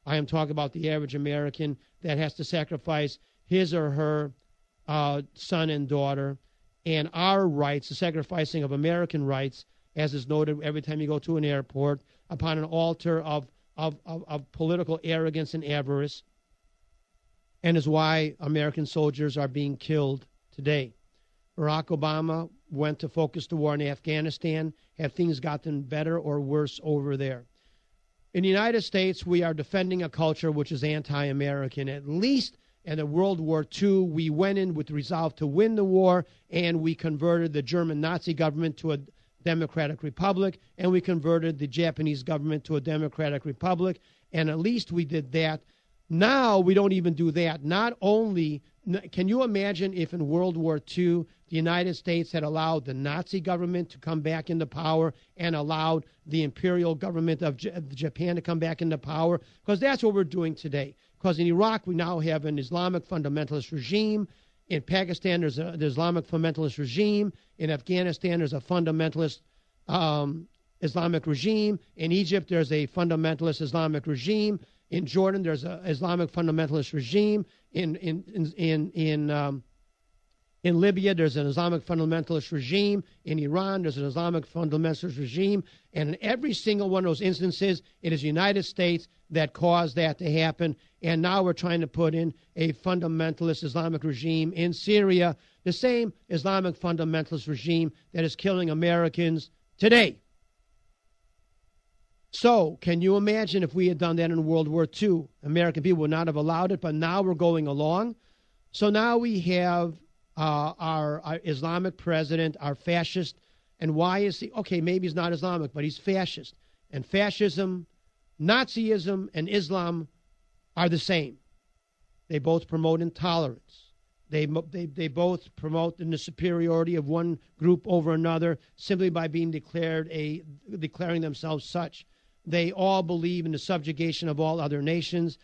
[SPEAKER 1] I am talking about the average American that has to sacrifice his or her son and daughter, and our rights, the sacrificing of American rights, as is noted every time you go to an airport, upon an altar of political arrogance and avarice, and is why American soldiers are being killed today. Barack Obama went to focus the war in Afghanistan. Have things gotten better or worse over there? In the United States, we are defending a culture which is anti-American. At least in World War II, we went in with the resolve to win the war, and we converted the German Nazi government to a democratic republic, and we converted the Japanese government to a democratic republic, and at least we did that. Now we don't even do that. Not only, can you imagine if in World War II the United States had allowed the Nazi government to come back into power and allowed the imperial government of Japan to come back into power? Because that's what we're doing today. Because in Iraq we now have an Islamic fundamentalist regime. In Pakistan there's an Islamic fundamentalist regime. In Afghanistan there's a fundamentalist Islamic regime. In Egypt there's a fundamentalist Islamic regime. In Jordan there's an Islamic fundamentalist regime. In Libya, there's an Islamic fundamentalist regime. In Iran, there's an Islamic fundamentalist regime. And in every single one of those instances, it is the United States that caused that to happen. And now we're trying to put in a fundamentalist Islamic regime in Syria, the same Islamic fundamentalist regime that is killing Americans today. So, can you imagine if we had done that in World War II? American people would not have allowed it, but now we're going along. So now we have our Islamic president, our fascist. And why is he? Okay, maybe he's not Islamic, but he's fascist. And fascism, Nazism, and Islam are the same. They both promote intolerance. They both promote the superiority of one group over another simply by being declaring themselves such. They all believe in the subjugation of all other nations.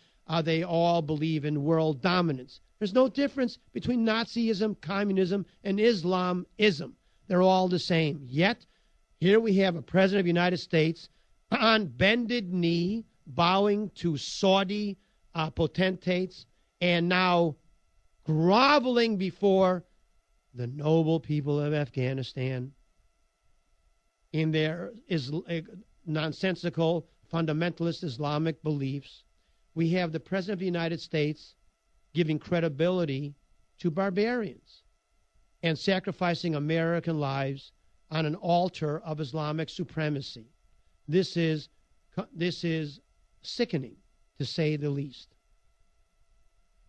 [SPEAKER 1] They all believe in world dominance. There's no difference between Nazism, communism, and Islamism. They're all the same. Yet, here we have a president of the United States on bended knee, bowing to Saudi potentates, and now groveling before the noble people of Afghanistan in their nonsensical, fundamentalist Islamic beliefs. We have the President of the United States giving credibility to barbarians and sacrificing American lives on an altar of Islamic supremacy. This is sickening, to say the least.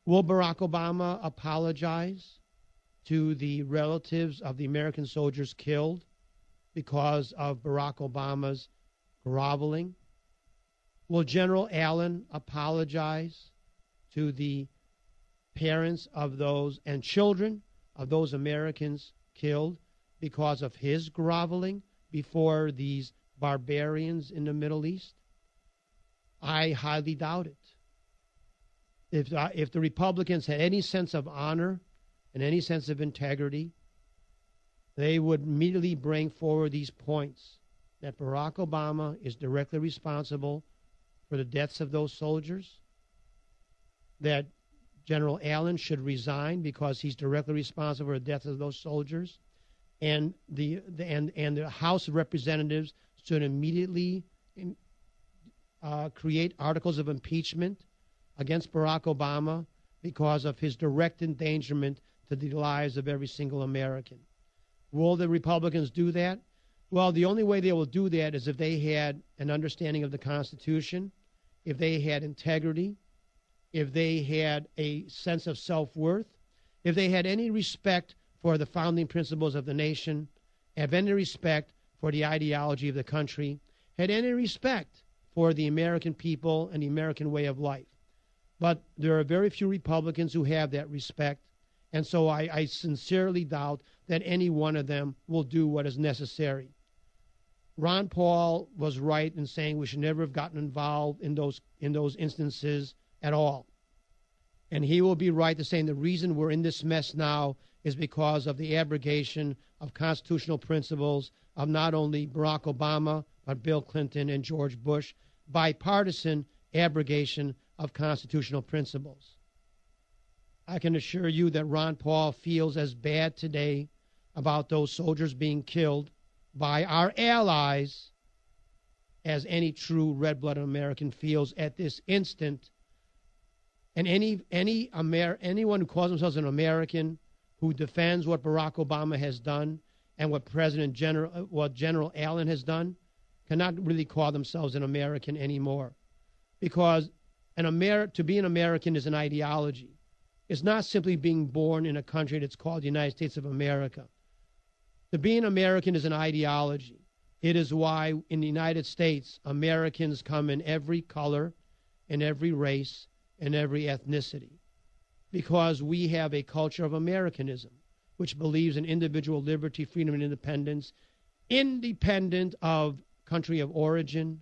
[SPEAKER 1] Will Barack Obama apologize to the relatives of the American soldiers killed because of Barack Obama's groveling? Will General Allen apologize to the parents of those and children of those Americans killed because of his groveling before these barbarians in the Middle East? I highly doubt it. If the Republicans had any sense of honor and any sense of integrity, they would immediately bring forward these points that Barack Obama is directly responsible for the deaths of those soldiers, that General Allen should resign because he's directly responsible for the deaths of those soldiers, and the House of Representatives should immediately create articles of impeachment against Barack Obama because of his direct endangerment to the lives of every single American. Will the Republicans do that? Well, the only way they will do that is if they had an understanding of the Constitution, if they had integrity, if they had a sense of self-worth, if they had any respect for the founding principles of the nation, have any respect for the ideology of the country, had any respect for the American people and the American way of life. But there are very few Republicans who have that respect, and so I sincerely doubt that any one of them will do what is necessary. Ron Paul was right in saying we should never have gotten involved in those instances at all. And he will be right to saying the reason we're in this mess now is because of the abrogation of constitutional principles of not only Barack Obama, but Bill Clinton and George Bush, bipartisan abrogation of constitutional principles. I can assure you that Ron Paul feels as bad today about those soldiers being killed by our allies as any true red-blooded American feels at this instant. And anyone who calls themselves an American who defends what Barack Obama has done and what General Allen has done cannot really call themselves an American anymore, because to be an American is an ideology. It's not simply being born in a country that's called the United States of America. To be an American is an ideology. It is why in the United States, Americans come in every color, in every race, and every ethnicity, because we have a culture of Americanism, which believes in individual liberty, freedom, and independence, independent of country of origin,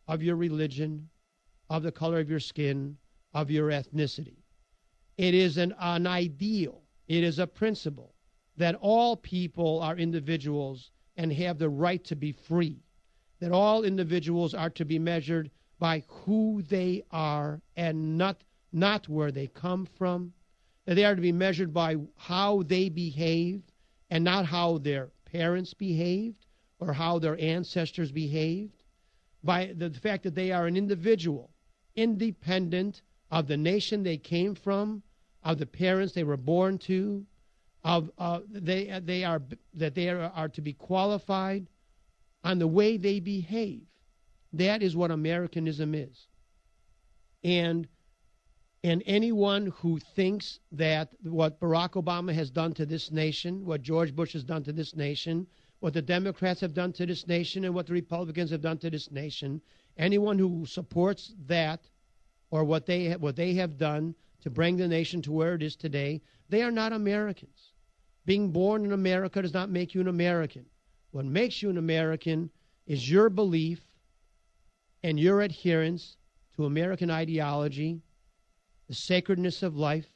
[SPEAKER 1] of your religion, of the color of your skin, of your ethnicity. It is an ideal. It is a principle that all people are individuals and have the right to be free, that all individuals are to be measured by who they are and not where they come from, that they are to be measured by how they behave and not how their parents behaved or how their ancestors behaved, by the fact that they are an individual, independent of the nation they came from, of the parents they were born to, they are to be qualified on the way they behave. That is what Americanism is. And anyone who thinks that what Barack Obama has done to this nation, what George Bush has done to this nation, what the Democrats have done to this nation, and what the Republicans have done to this nation, anyone who supports that or what they have done to bring the nation to where it is today, they are not Americans. Being born in America does not make you an American. What makes you an American is your belief and your adherence to American ideology, the sacredness of life,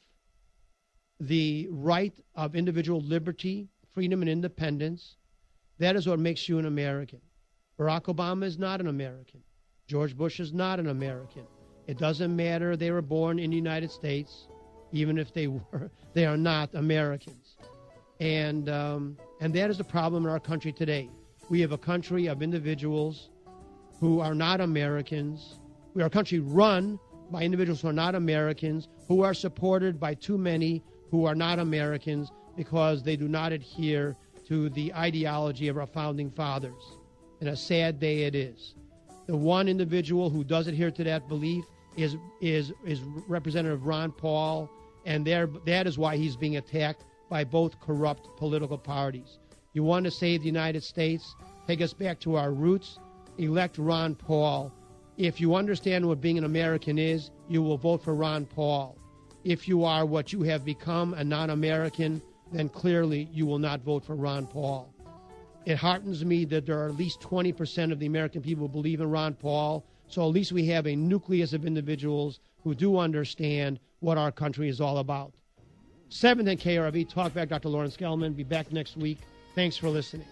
[SPEAKER 1] the right of individual liberty, freedom, and independence. That is what makes you an American. Barack Obama is not an American. George Bush is not an American. It doesn't matter. They were born in the United States, even if they were. They are not Americans. And that is the problem in our country today. We have a country of individuals who are not Americans. We are a country run by individuals who are not Americans, who are supported by too many who are not Americans because they do not adhere to the ideology of our founding fathers. And a sad day it is. The one individual who does adhere to that belief is Representative Ron Paul, and that is why he's being attacked by both corrupt political parties. You want to save the United States, take us back to our roots, elect Ron Paul. If you understand what being an American is, you will vote for Ron Paul. If you are what you have become, a non-American, then clearly you will not vote for Ron Paul. It heartens me that there are at least 20% of the American people who believe in Ron Paul, so at least we have a nucleus of individuals who do understand what our country is all about. 7th and KRV, Talkback, Dr. Lawrence Gelman. Be back next week. Thanks for listening.